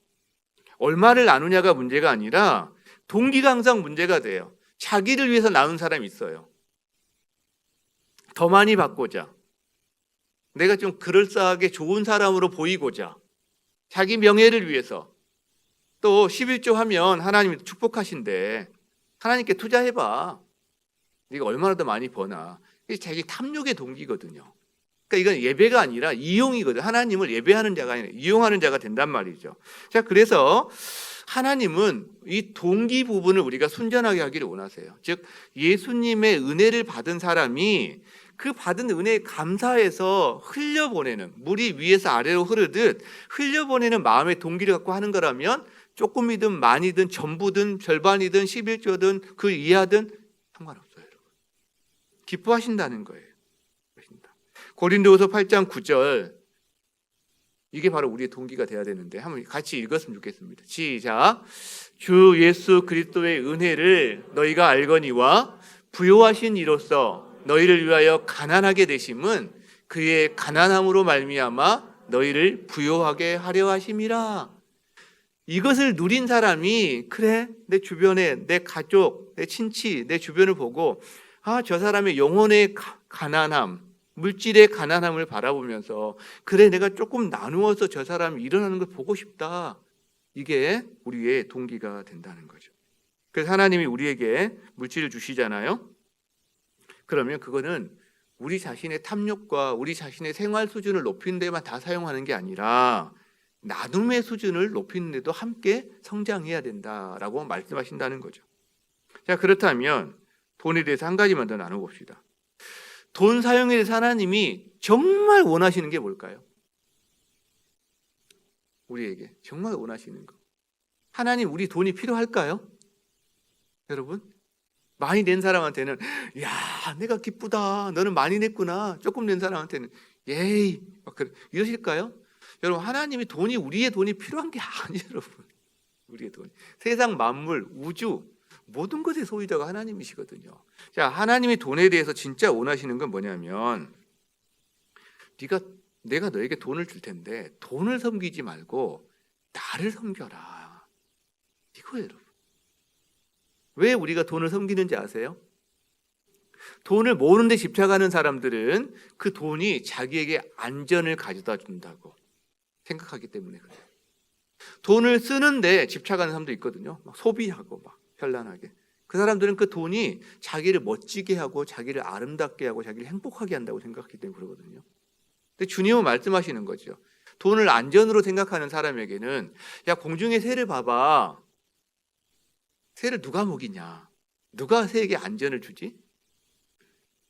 얼마를 나누냐가 문제가 아니라 동기가 항상 문제가 돼요. 자기를 위해서 나눈 사람이 있어요. 더 많이 받고자, 내가 좀 그럴싸하게 좋은 사람으로 보이고자, 자기 명예를 위해서. 또 11조 하면 하나님이 축복하신대. 하나님께 투자해봐. 네가 얼마나 더 많이 버나. 이게 자기 탐욕의 동기거든요. 그러니까 이건 예배가 아니라 이용이거든요. 하나님을 예배하는 자가 아니라 이용하는 자가 된단 말이죠. 자, 그래서 하나님은 이 동기 부분을 우리가 순전하게 하기를 원하세요. 즉 예수님의 은혜를 받은 사람이 그 받은 은혜에 감사해서 흘려보내는, 물이 위에서 아래로 흐르듯 흘려보내는 마음의 동기를 갖고 하는 거라면 조금이든 많이든 전부든 절반이든 11조든 그 이하든 상관없어요, 여러분. 기뻐하신다는 거예요. 고린도후서 8장 9절, 이게 바로 우리의 동기가 돼야 되는데 한번 같이 읽었으면 좋겠습니다. 시작. 주 예수 그리스도의 은혜를 너희가 알거니와 부요하신 이로써 너희를 위하여 가난하게 되심은 그의 가난함으로 말미암아 너희를 부요하게 하려 하심이라. 이것을 누린 사람이 그래 내 주변에 내 가족, 내 친치, 내 주변을 보고 저 사람의 영혼의 가난함, 물질의 가난함을 바라보면서 그래 내가 조금 나누어서 저 사람이 일어나는 걸 보고 싶다. 이게 우리의 동기가 된다는 거죠. 그래서 하나님이 우리에게 물질을 주시잖아요. 그러면 그거는 우리 자신의 탐욕과 우리 자신의 생활 수준을 높이는 데만 다 사용하는 게 아니라 나눔의 수준을 높이는 데도 함께 성장해야 된다라고 말씀하신다는 거죠. 자, 그렇다면 돈에 대해서 한 가지만 더 나눠봅시다. 돈 사용에 대해서 하나님이 정말 원하시는 게 뭘까요? 우리에게 정말 원하시는 거. 하나님, 우리 돈이 필요할까요? 여러분, 많이 낸 사람한테는 야, 내가 기쁘다. 너는 많이 냈구나. 조금 낸 사람한테는 예이 막 이러실까요? 여러분, 하나님이 우리의 돈이 필요한 게 아니에요. 여러분, 우리의 돈, 세상 만물, 우주 모든 것의 소유자가 하나님이시거든요. 자, 하나님이 돈에 대해서 진짜 원하시는 건 뭐냐면, 내가 너에게 돈을 줄 텐데 돈을 섬기지 말고 나를 섬겨라. 이거예요, 여러분. 왜 우리가 돈을 섬기는지 아세요? 돈을 모으는 데 집착하는 사람들은 그 돈이 자기에게 안전을 가져다 준다고 생각하기 때문에 그래요. 돈을 쓰는데 집착하는 사람도 있거든요. 막 소비하고 막 현란하게. 그 사람들은 그 돈이 자기를 멋지게 하고 자기를 아름답게 하고 자기를 행복하게 한다고 생각하기 때문에 그러거든요. 근데 주님은 말씀하시는 거죠. 돈을 안전으로 생각하는 사람에게는 야, 공중의 새를 봐봐. 새를 누가 먹이냐? 누가 새에게 안전을 주지?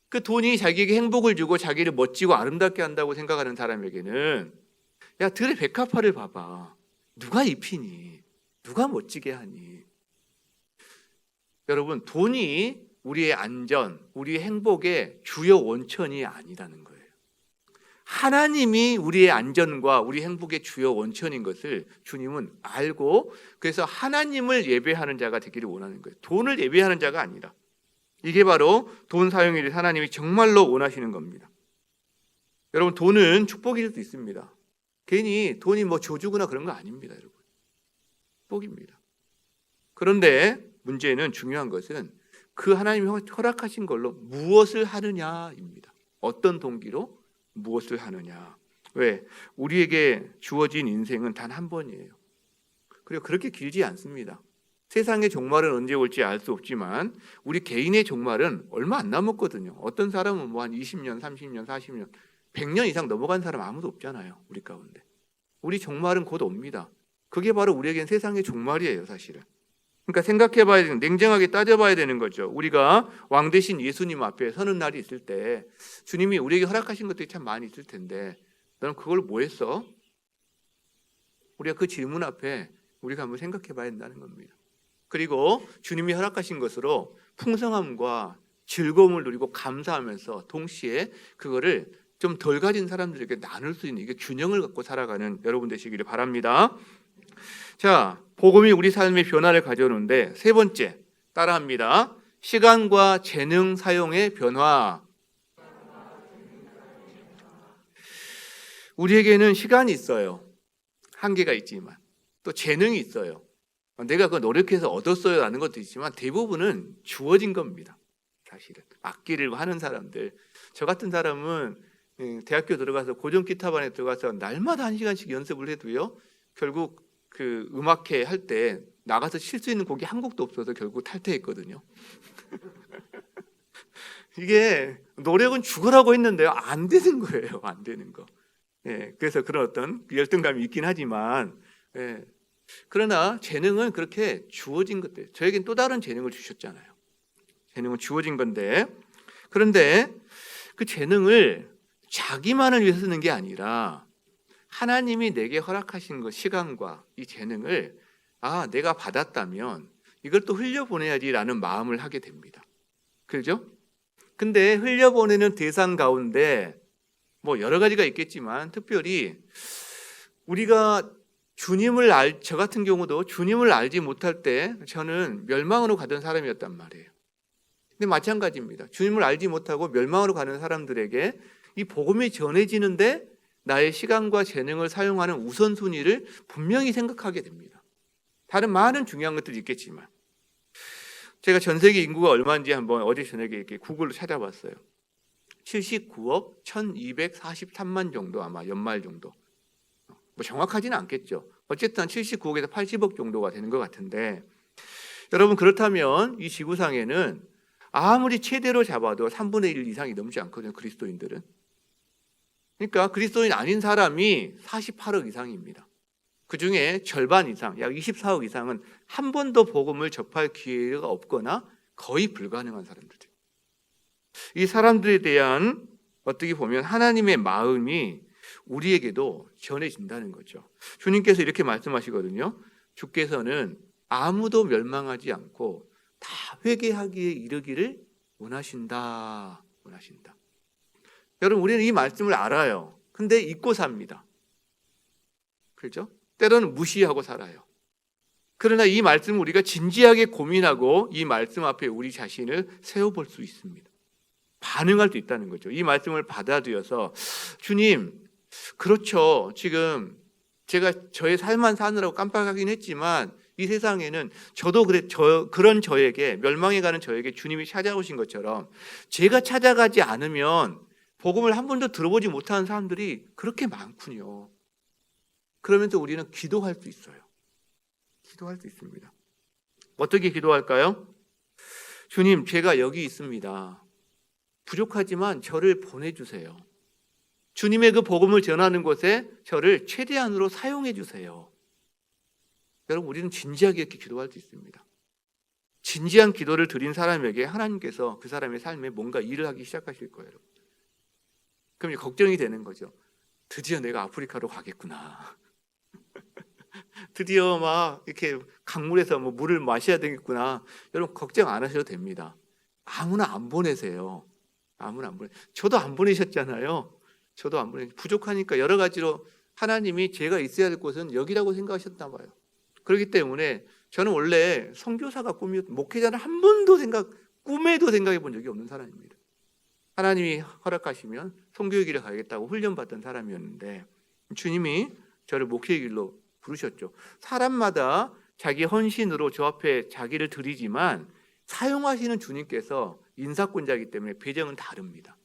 그 돈이 자기에게 행복을 주고 자기를 멋지고 아름답게 한다고 생각하는 사람에게는 야, 들의 백합화를 봐봐. 누가 입히니? 누가 멋지게 하니? 여러분, 돈이 우리의 안전, 우리의 행복의 주요 원천이 아니라는 거예요. 하나님이 우리의 안전과 우리 행복의 주요 원천인 것을 주님은 알고, 그래서 하나님을 예배하는 자가 되기를 원하는 거예요. 돈을 예배하는 자가 아니라. 이게 바로 돈 사용에 대해서 하나님이 정말로 원하시는 겁니다. 여러분, 돈은 축복일 수도 있습니다. 괜히 돈이 뭐 조주거나 그런 거 아닙니다, 여러분. 축복입니다. 그런데 문제는, 중요한 것은 그 하나님이 허락하신 걸로 무엇을 하느냐입니다. 어떤 동기로 무엇을 하느냐. 왜? 우리에게 주어진 인생은 단 한 번이에요. 그리고 그렇게 길지 않습니다. 세상의 종말은 언제 올지 알 수 없지만 우리 개인의 종말은 얼마 안 남았거든요. 어떤 사람은 뭐 한 20년, 30년, 40년, 100년 이상 넘어간 사람 아무도 없잖아요, 우리 가운데. 우리 종말은 곧 옵니다. 그게 바로 우리에겐 세상의 종말이에요, 사실은. 그러니까 생각해봐야 되는, 냉정하게 따져봐야 되는 거죠. 우리가 왕 대신 예수님 앞에 서는 날이 있을 때 주님이 우리에게 허락하신 것들이 참 많이 있을 텐데 너는 그걸 뭐 했어? 우리가 그 질문 앞에 우리가 한번 생각해봐야 된다는 겁니다. 그리고 주님이 허락하신 것으로 풍성함과 즐거움을 누리고 감사하면서 동시에 그거를 좀 덜 가진 사람들에게 나눌 수 있는, 이게 균형을 갖고 살아가는 여러분 되시기를 바랍니다. 자, 복음이 우리 삶의 변화를 가져오는데 세 번째, 따라합니다. 시간과 재능 사용의 변화. 우리에게는 시간이 있어요. 한계가 있지만 또 재능이 있어요. 내가 그걸 노력해서 얻었어요 라는 것도 있지만 대부분은 주어진 겁니다. 사실은 악기를 하는 사람들, 저 같은 사람은 대학교 들어가서 고전 기타반에 들어가서 날마다 1시간씩 연습을 해도요, 결국 그 음악회 할 때 나가서 칠 수 있는 곡이 한 곡도 없어서 결국 탈퇴했거든요. 이게 노력은 죽으라고 했는데요, 안 되는 거예요. 안 되는 거. 그래서 그런 어떤 열등감이 있긴 하지만, 그러나 재능은 그렇게 주어진 것들, 저에겐 또 다른 재능을 주셨잖아요. 재능은 주어진 건데, 그런데 그 재능을 자기만을 위해서 쓰는 게 아니라 하나님이 내게 허락하신 것, 시간과 이 재능을 내가 받았다면 이걸 또 흘려보내야지라는 마음을 하게 됩니다. 그렇죠? 근데 흘려보내는 대상 가운데 뭐 여러 가지가 있겠지만 특별히 우리가 저 같은 경우도 주님을 알지 못할 때 저는 멸망으로 가던 사람이었단 말이에요. 근데 마찬가지입니다. 주님을 알지 못하고 멸망으로 가는 사람들에게 이 복음이 전해지는데 나의 시간과 재능을 사용하는 우선순위를 분명히 생각하게 됩니다. 다른 많은 중요한 것들이 있겠지만, 제가 전 세계 인구가 얼마인지 한번 어제 저녁에 이렇게 구글로 찾아봤어요. 79억 1243만 정도, 아마 연말 정도. 뭐 정확하지는 않겠죠. 어쨌든 79억에서 80억 정도가 되는 것 같은데, 여러분 그렇다면 이 지구상에는 아무리 최대로 잡아도 3분의 1 이상이 넘지 않거든요. 그리스도인들은. 그러니까 그리스도인 아닌 사람이 48억 이상입니다. 그중에 절반 이상, 약 24억 이상은 한 번도 복음을 접할 기회가 없거나 거의 불가능한 사람들이에요. 이 사람들에 대한 어떻게 보면 하나님의 마음이 우리에게도 전해진다는 거죠. 주님께서 이렇게 말씀하시거든요. 주께서는 아무도 멸망하지 않고 다 회개하기에 이르기를 원하신다. 여러분 우리는 이 말씀을 알아요. 근데 잊고 삽니다. 그렇죠? 때로는 무시하고 살아요. 그러나 이 말씀을 우리가 진지하게 고민하고 이 말씀 앞에 우리 자신을 세워볼 수 있습니다. 반응할 수 있다는 거죠. 이 말씀을 받아들여서 주님, 그렇죠. 지금 제가 저의 삶만 사느라고 깜빡하긴 했지만 이 세상에는 저도 그런 저에게 멸망해가는 저에게 주님이 찾아오신 것처럼 제가 찾아가지 않으면 복음을 한 번도 들어보지 못하는 사람들이 그렇게 많군요. 그러면서 우리는 기도할 수 있어요. 기도할 수 있습니다. 어떻게 기도할까요? 주님, 제가 여기 있습니다. 부족하지만 저를 보내주세요. 주님의 그 복음을 전하는 곳에 저를 최대한으로 사용해 주세요. 여러분 우리는 진지하게 이렇게 기도할 수 있습니다. 진지한 기도를 드린 사람에게 하나님께서 그 사람의 삶에 뭔가 일을 하기 시작하실 거예요. 그럼 걱정이 되는 거죠. 드디어 내가 아프리카로 가겠구나. 드디어 막 이렇게 강물에서 뭐 물을 마셔야 되겠구나. 여러분 걱정 안 하셔도 됩니다. 아무나 안 보내세요. 아무나 안 보내. 저도 안 보내셨잖아요. 저도 안 보내. 부족하니까 여러 가지로 하나님이 제가 있어야 될 곳은 여기라고 생각하셨나 봐요. 그렇기 때문에 저는 원래 선교사가 꿈이었던, 목회자는 한 번도 꿈에도 생각해 본 적이 없는 사람입니다. 하나님이 허락하시면 선교의 길을 가겠다고 훈련받던 사람이었는데 주님이 저를 목회의 길로 부르셨죠. 사람마다 자기 헌신으로 저 앞에 자기를 드리지만 사용하시는 주님께서 인사권자이기 때문에 배정은 다릅니다.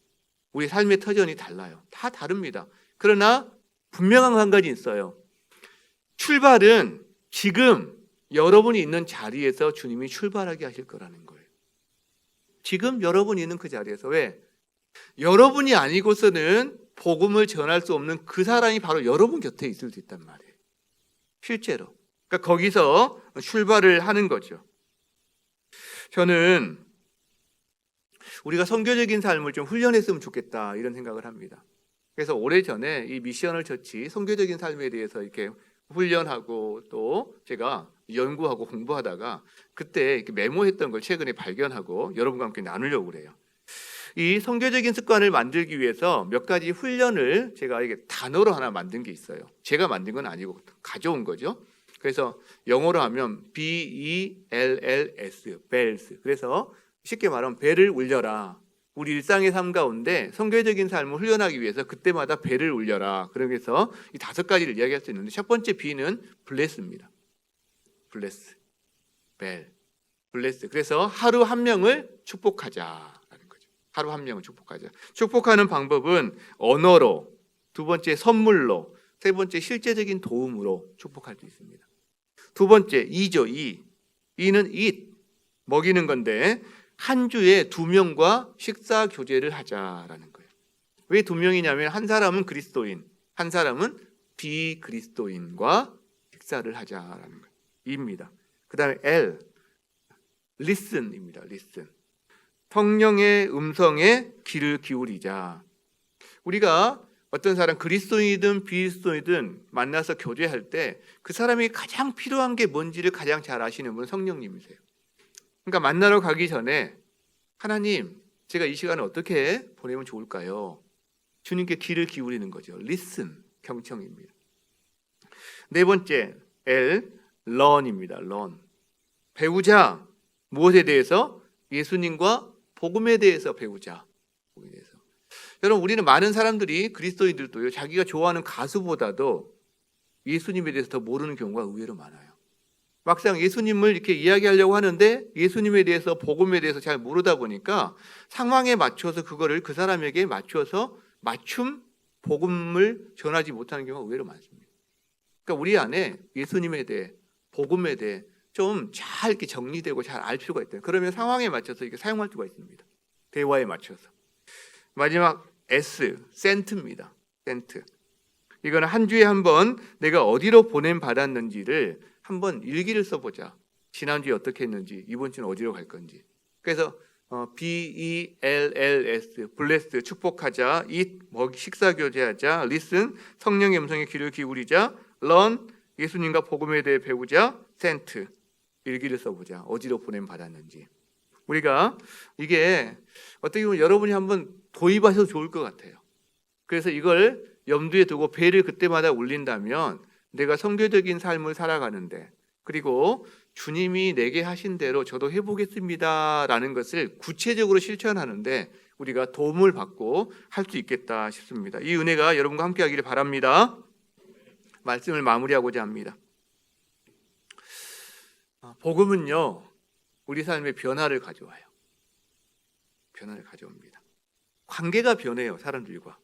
우리 삶의 터전이 달라요. 다 다릅니다. 그러나 분명한 한 가지 있어요. 출발은 지금 여러분이 있는 자리에서 주님이 출발하게 하실 거라는 거예요. 지금 여러분이 있는 그 자리에서. 왜? 여러분이 아니고서는 복음을 전할 수 없는 그 사람이 바로 여러분 곁에 있을 수 있단 말이에요. 실제로. 그러니까 거기서 출발을 하는 거죠. 저는 우리가 선교적인 삶을 좀 훈련했으면 좋겠다 이런 생각을 합니다. 그래서 오래전에 이 미셔널 처치 선교적인 삶에 대해서 이렇게 훈련하고 또 제가 연구하고 공부하다가 그때 이렇게 메모했던 걸 최근에 발견하고 여러분과 함께 나누려고 그래요. 이 선교적인 습관을 만들기 위해서 몇 가지 훈련을 제가 이게 단어로 하나 만든 게 있어요. 제가 만든 건 아니고 가져온 거죠. 그래서 영어로 하면 BELLS, bells. 그래서 쉽게 말하면 벨을 울려라. 우리 일상의 삶 가운데 선교적인 삶을 훈련하기 위해서 그때마다 벨을 울려라. 그래서 이 5가지를 이야기할 수 있는데 첫 번째 B는 bless입니다. bless, 벨, bless. 그래서 하루 한 명을 축복하자라는 거죠. 하루 한 명을 축복하자. 축복하는 방법은 언어로, 두 번째 선물로, 세 번째 실제적인 도움으로 축복할 수 있습니다. 두 번째 이죠. 이는 eat, 먹이는 건데 한 주에 2명과 식사 교제를 하자라는 거예요. 왜 2명이냐면 한 사람은 그리스도인, 한 사람은 비그리스도인과 식사를 하자라는 거예요. 입니다. 그 다음에 L, listen입니다. listen. 성령의 음성에 귀를 기울이자. 우리가 어떤 사람 그리스도인이든 비그리스도인이든 만나서 교제할 때 그 사람이 가장 필요한 게 뭔지를 가장 잘 아시는 분은 성령님이세요. 그러니까 만나러 가기 전에 하나님, 제가 이 시간을 어떻게 보내면 좋을까요? 주님께 귀를 기울이는 거죠. listen, 경청입니다. 네 번째 L, learn입니다. learn. 배우자. 무엇에 대해서? 예수님과 복음에 대해서 배우자. 복음에 대해서. 여러분 우리는 많은 사람들이 그리스도인들도요 자기가 좋아하는 가수보다도 예수님에 대해서 더 모르는 경우가 의외로 많아요. 막상 예수님을 이렇게 이야기하려고 하는데 예수님에 대해서 복음에 대해서 잘 모르다 보니까 상황에 맞춰서 그거를 그 사람에게 맞춰서 맞춤 복음을 전하지 못하는 경우가 의외로 많습니다. 그러니까 우리 안에 예수님에 대해, 복음에 대해 좀 잘 이렇게 정리되고 잘 알 필요가 있다. 그러면 상황에 맞춰서 이렇게 사용할 수가 있습니다. 대화에 맞춰서. 마지막 S, 센트입니다. 센트. 이거는 한 주에 한 번 내가 어디로 보냄 받았는지를 한번 일기를 써보자. 지난주에 어떻게 했는지, 이번 주는 어디로 갈 건지. 그래서 BELLS, 블레스, 축복하자, eat, 식사 교제하자, listen, 성령의 음성에 귀를 기울이자, learn, 예수님과 복음에 대해 배우자, sent, 일기를 써보자. 어디로 보냄 받았는지. 우리가 이게 어떻게 보면 여러분이 한번 도입하셔도 좋을 것 같아요. 그래서 이걸 염두에 두고 벨을 그때마다 울린다면 내가 성교적인 삶을 살아가는데, 그리고 주님이 내게 하신 대로 저도 해보겠습니다라는 것을 구체적으로 실천하는데 우리가 도움을 받고 할 수 있겠다 싶습니다. 이 은혜가 여러분과 함께 하기를 바랍니다. 말씀을 마무리하고자 합니다. 복음은요, 우리 삶에 변화를 가져와요. 변화를 가져옵니다. 관계가 변해요, 사람들과.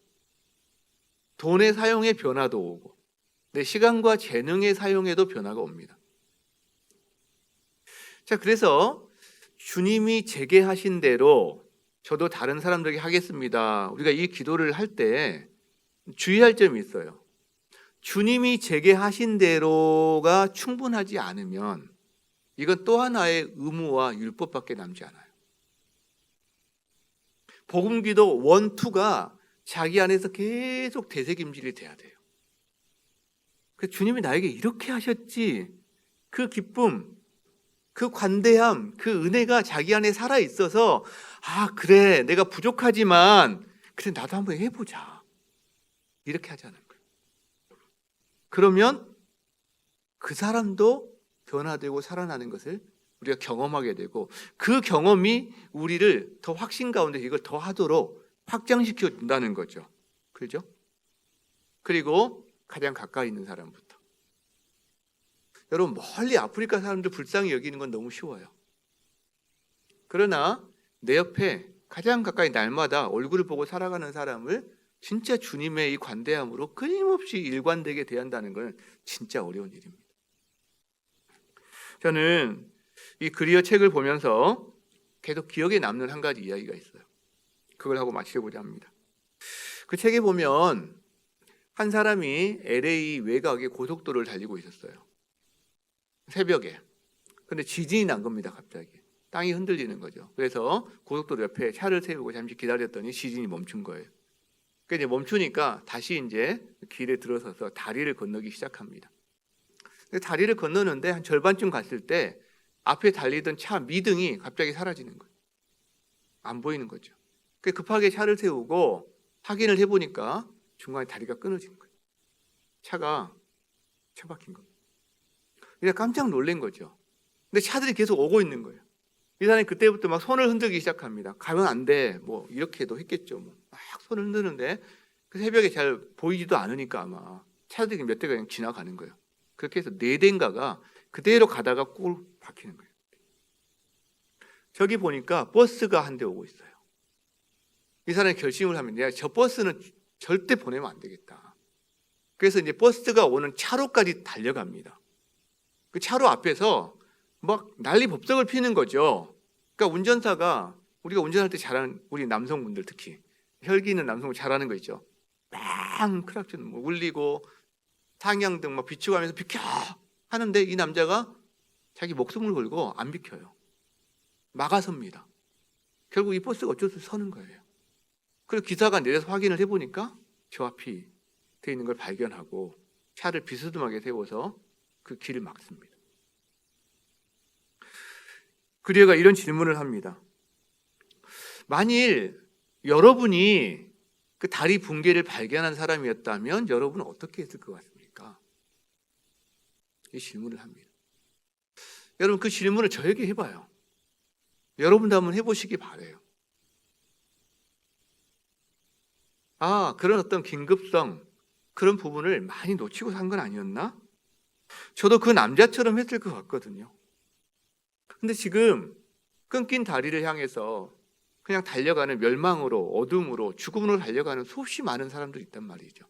돈의 사용에 변화도 오고, 내 시간과 재능의 사용에도 변화가 옵니다. 자, 그래서 주님이 제게 하신 대로 저도 다른 사람들에게 하겠습니다. 우리가 이 기도를 할 때 주의할 점이 있어요. 주님이 제게 하신 대로가 충분하지 않으면 이건 또 하나의 의무와 율법밖에 남지 않아요. 복음기도 1, 2가 자기 안에서 계속 되새김질이 돼야 돼요. 그래서 주님이 나에게 이렇게 하셨지, 그 기쁨, 그 관대함, 그 은혜가 자기 안에 살아있어서 그래, 내가 부족하지만 그래, 나도 한번 해보자, 이렇게 하자는 거예요. 그러면 그 사람도 변화되고 살아나는 것을 우리가 경험하게 되고, 그 경험이 우리를 더 확신 가운데 이걸 더 하도록 확장시켜 준다는 거죠. 그렇죠? 그리고 가장 가까이 있는 사람부터. 여러분, 멀리 아프리카 사람들 불쌍히 여기는 건 너무 쉬워요. 그러나 내 옆에 가장 가까이 날마다 얼굴을 보고 살아가는 사람을 진짜 주님의 이 관대함으로 끊임없이 일관되게 대한다는 건 진짜 어려운 일입니다. 저는 이 그리어 책을 보면서 계속 기억에 남는 한 가지 이야기가 있어요. 그걸 하고 마치고자 합니다. 그 책에 보면 한 사람이 LA 외곽의 고속도로를 달리고 있었어요. 새벽에. 근데 지진이 난 겁니다, 갑자기. 땅이 흔들리는 거죠. 그래서 고속도로 옆에 차를 세우고 잠시 기다렸더니 지진이 멈춘 거예요. 그러니까 이제 멈추니까 다시 이제 길에 들어서서 다리를 건너기 시작합니다. 다리를 건너는데 한 절반쯤 갔을 때 앞에 달리던 차 미등이 갑자기 사라지는 거예요. 안 보이는 거죠. 급하게 차를 세우고 확인을 해보니까 중간에 다리가 끊어진 거예요. 차가 처박힌 겁니다. 그래서 깜짝 놀란 거죠. 근데 차들이 계속 오고 있는 거예요. 이 사람이 그때부터 막 손을 흔들기 시작합니다. 가면 안 돼. 뭐 이렇게도 했겠죠. 막 손을 흔드는데 그 새벽에 잘 보이지도 않으니까 아마 차들이 몇 대가 그냥 지나가는 거예요. 그렇게 해서 4대인가가 그대로 가다가 꼭 박히는 거예요. 저기 보니까 버스가 한 대 오고 있어요. 이 사람이 결심을 하면 내가 저 버스는 절대 보내면 안 되겠다. 그래서 이제 버스가 오는 차로까지 달려갑니다. 그 차로 앞에서 막 난리 법석을 피는 거죠. 그러니까 운전사가, 우리가 운전할 때 잘하는, 우리 남성분들 특히 혈기 있는 남성분 잘하는 거 있죠. 빵 크락션 울리고 상향등 막 비추가면서 비켜 하는데 이 남자가 자기 목숨을 걸고 안 비켜요. 막아섭니다. 결국 이 버스가 어쩔 수 없이 서는 거예요. 그리고 기사가 내려서 확인을 해보니까 저 앞이 돼 있는 걸 발견하고 차를 비스듬하게 세워서 그 길을 막습니다. 그리어가 이런 질문을 합니다. 만일 여러분이 그 다리 붕괴를 발견한 사람이었다면 여러분은 어떻게 했을 것 같습니까? 이 질문을 합니다. 여러분, 그 질문을 저에게 해봐요. 여러분도 한번 해보시기 바라요. 그런 어떤 긴급성, 그런 부분을 많이 놓치고 산 건 아니었나? 저도 그 남자처럼 했을 것 같거든요. 근데 지금 끊긴 다리를 향해서 그냥 달려가는 멸망으로, 어둠으로, 죽음으로 달려가는 수없이 많은 사람들이 있단 말이죠.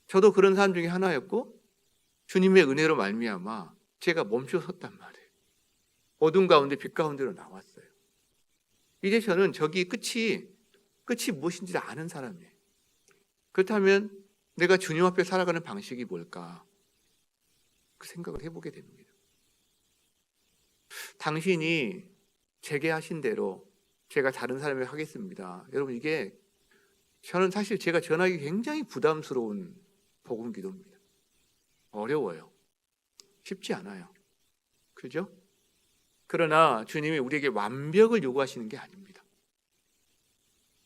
저도 그런 사람 중에 하나였고 주님의 은혜로 말미암아 제가 멈춰섰단 말이에요. 어둠 가운데 빛 가운데로 나왔어요. 이제 저는 저기 끝이 무엇인지 아는 사람이에요. 그렇다면 내가 주님 앞에 살아가는 방식이 뭘까? 그 생각을 해보게 됩니다. 당신이 제게 하신 대로 제가 다른 사람에게 하겠습니다. 여러분, 이게 저는 사실 제가 전하기 굉장히 부담스러운 복음 기도입니다. 어려워요. 쉽지 않아요. 그죠? 그러나 주님이 우리에게 완벽을 요구하시는 게 아닙니다.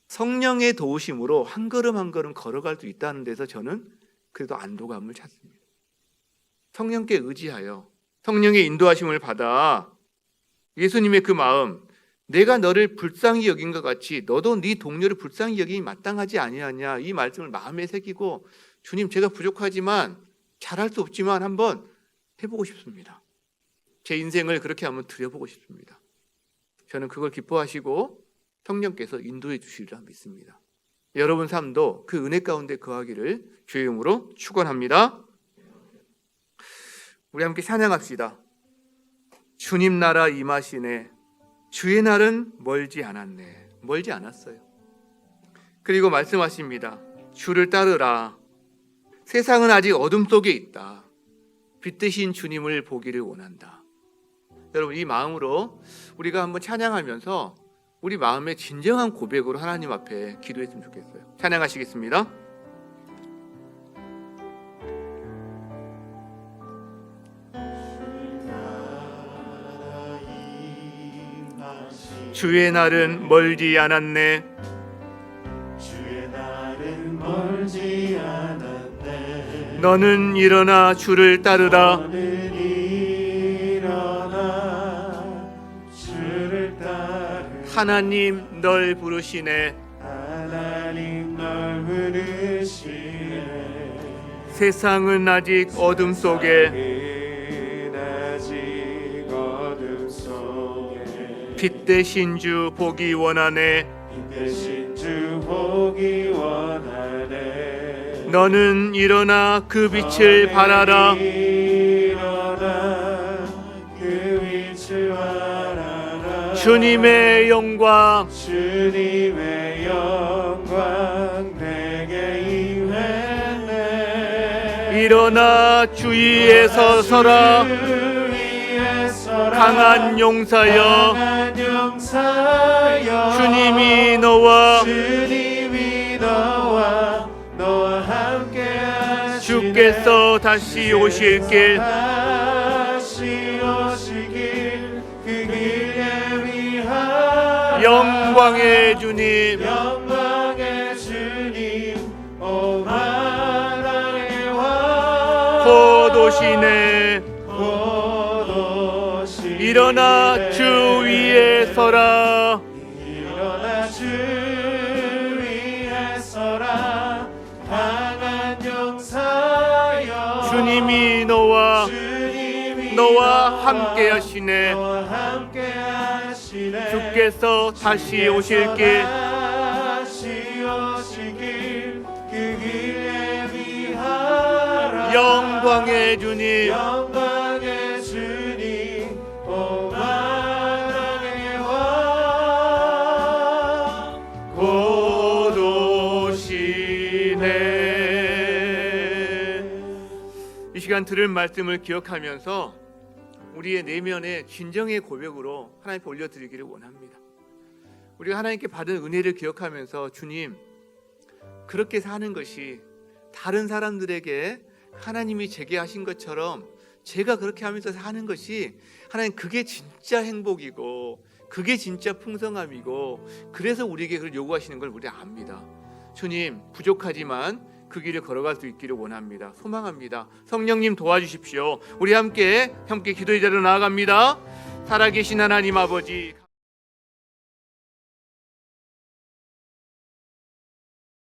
성령의 도우심으로 한 걸음 한 걸음 걸어갈 수 있다는 데서 저는 그래도 안도감을 찾습니다. 성령께 의지하여 성령의 인도하심을 받아 예수님의 그 마음, 내가 너를 불쌍히 여긴 것 같이 너도 네 동료를 불쌍히 여김이 마땅하지 아니하냐, 이 말씀을 마음에 새기고 주님, 제가 부족하지만 잘할 수 없지만 한번 해보고 싶습니다. 제 인생을 그렇게 한번 드려보고 싶습니다. 저는 그걸 기뻐하시고 성령께서 인도해 주시리라 믿습니다. 여러분 삶도 그 은혜 가운데 거하기를 주의 이름으로 축원합니다. 우리 함께 찬양합시다. 주님 나라 임하시네. 주의 날은 멀지 않았네. 멀지 않았어요. 그리고 말씀하십니다. 주를 따르라. 세상은 아직 어둠 속에 있다. 빛 대신 주님을 보기를 원한다. 여러분, 이 마음으로 우리가 한번 찬양하면서 우리 마음의 진정한 고백으로 하나님 앞에 기도했으면 좋겠어요. 찬양하시겠습니다. 주의 날은 멀지 않았네. 주의 날은 멀지 않았네. 너는 일어나 주를 따르라. 너는 일어나 주를 따르라. 하나님 널 부르시네. 하나님 널 부르시네. 세상은 아직 어둠 속에 아직 어둠 속에 빛 대신 주 보기 원하네. 빛 대신 주 보기 원하네. 너는 일어나 그 빛을 발하라. 일어나 그 빛을 발하라. 주님의 영광, 주님의 영광 내게 임했네. 일어나 주 위에 서서라. 주 위에 서라. 강한 용사여, 강한 용사여. 주님이 너와 너와 함께 하시네. 주께서 다시 오실 길 다시 오실 길, 그 길에 위하여 영광의 주님, 영광의 주님, 오 하나님의 왕 곧 오시네. 곧 오시네. 일어나 주 위에 서라. 일어나 주 위에 서라. 강한 용사여. 주님이 너와 함께 하시네. 너와 함께 하시네. 주께서 다시 오실 길 다시 오실 길, 그 길에 위하라. 영광의 주님, 영광의 주님, 오 하나님의 왕 곧 오시네. 이 시간 들을 말씀을 기억하면서 우리의 내면의 진정의 고백으로 하나님께 올려드리기를 원합니다. 우리가 하나님께 받은 은혜를 기억하면서 주님, 그렇게 사는 것이 다른 사람들에게 하나님이 제게 하신 것처럼 제가 그렇게 하면서 사는 것이 하나님, 그게 진짜 행복이고 그게 진짜 풍성함이고, 그래서 우리에게 그걸 요구하시는 걸 우리 압니다. 주님, 부족하지만 그 길을 걸어갈 수 있기를 원합니다. 소망합니다. 성령님 도와주십시오. 우리 함께 기도의 자리로 나아갑니다. 살아계신 하나님 아버지,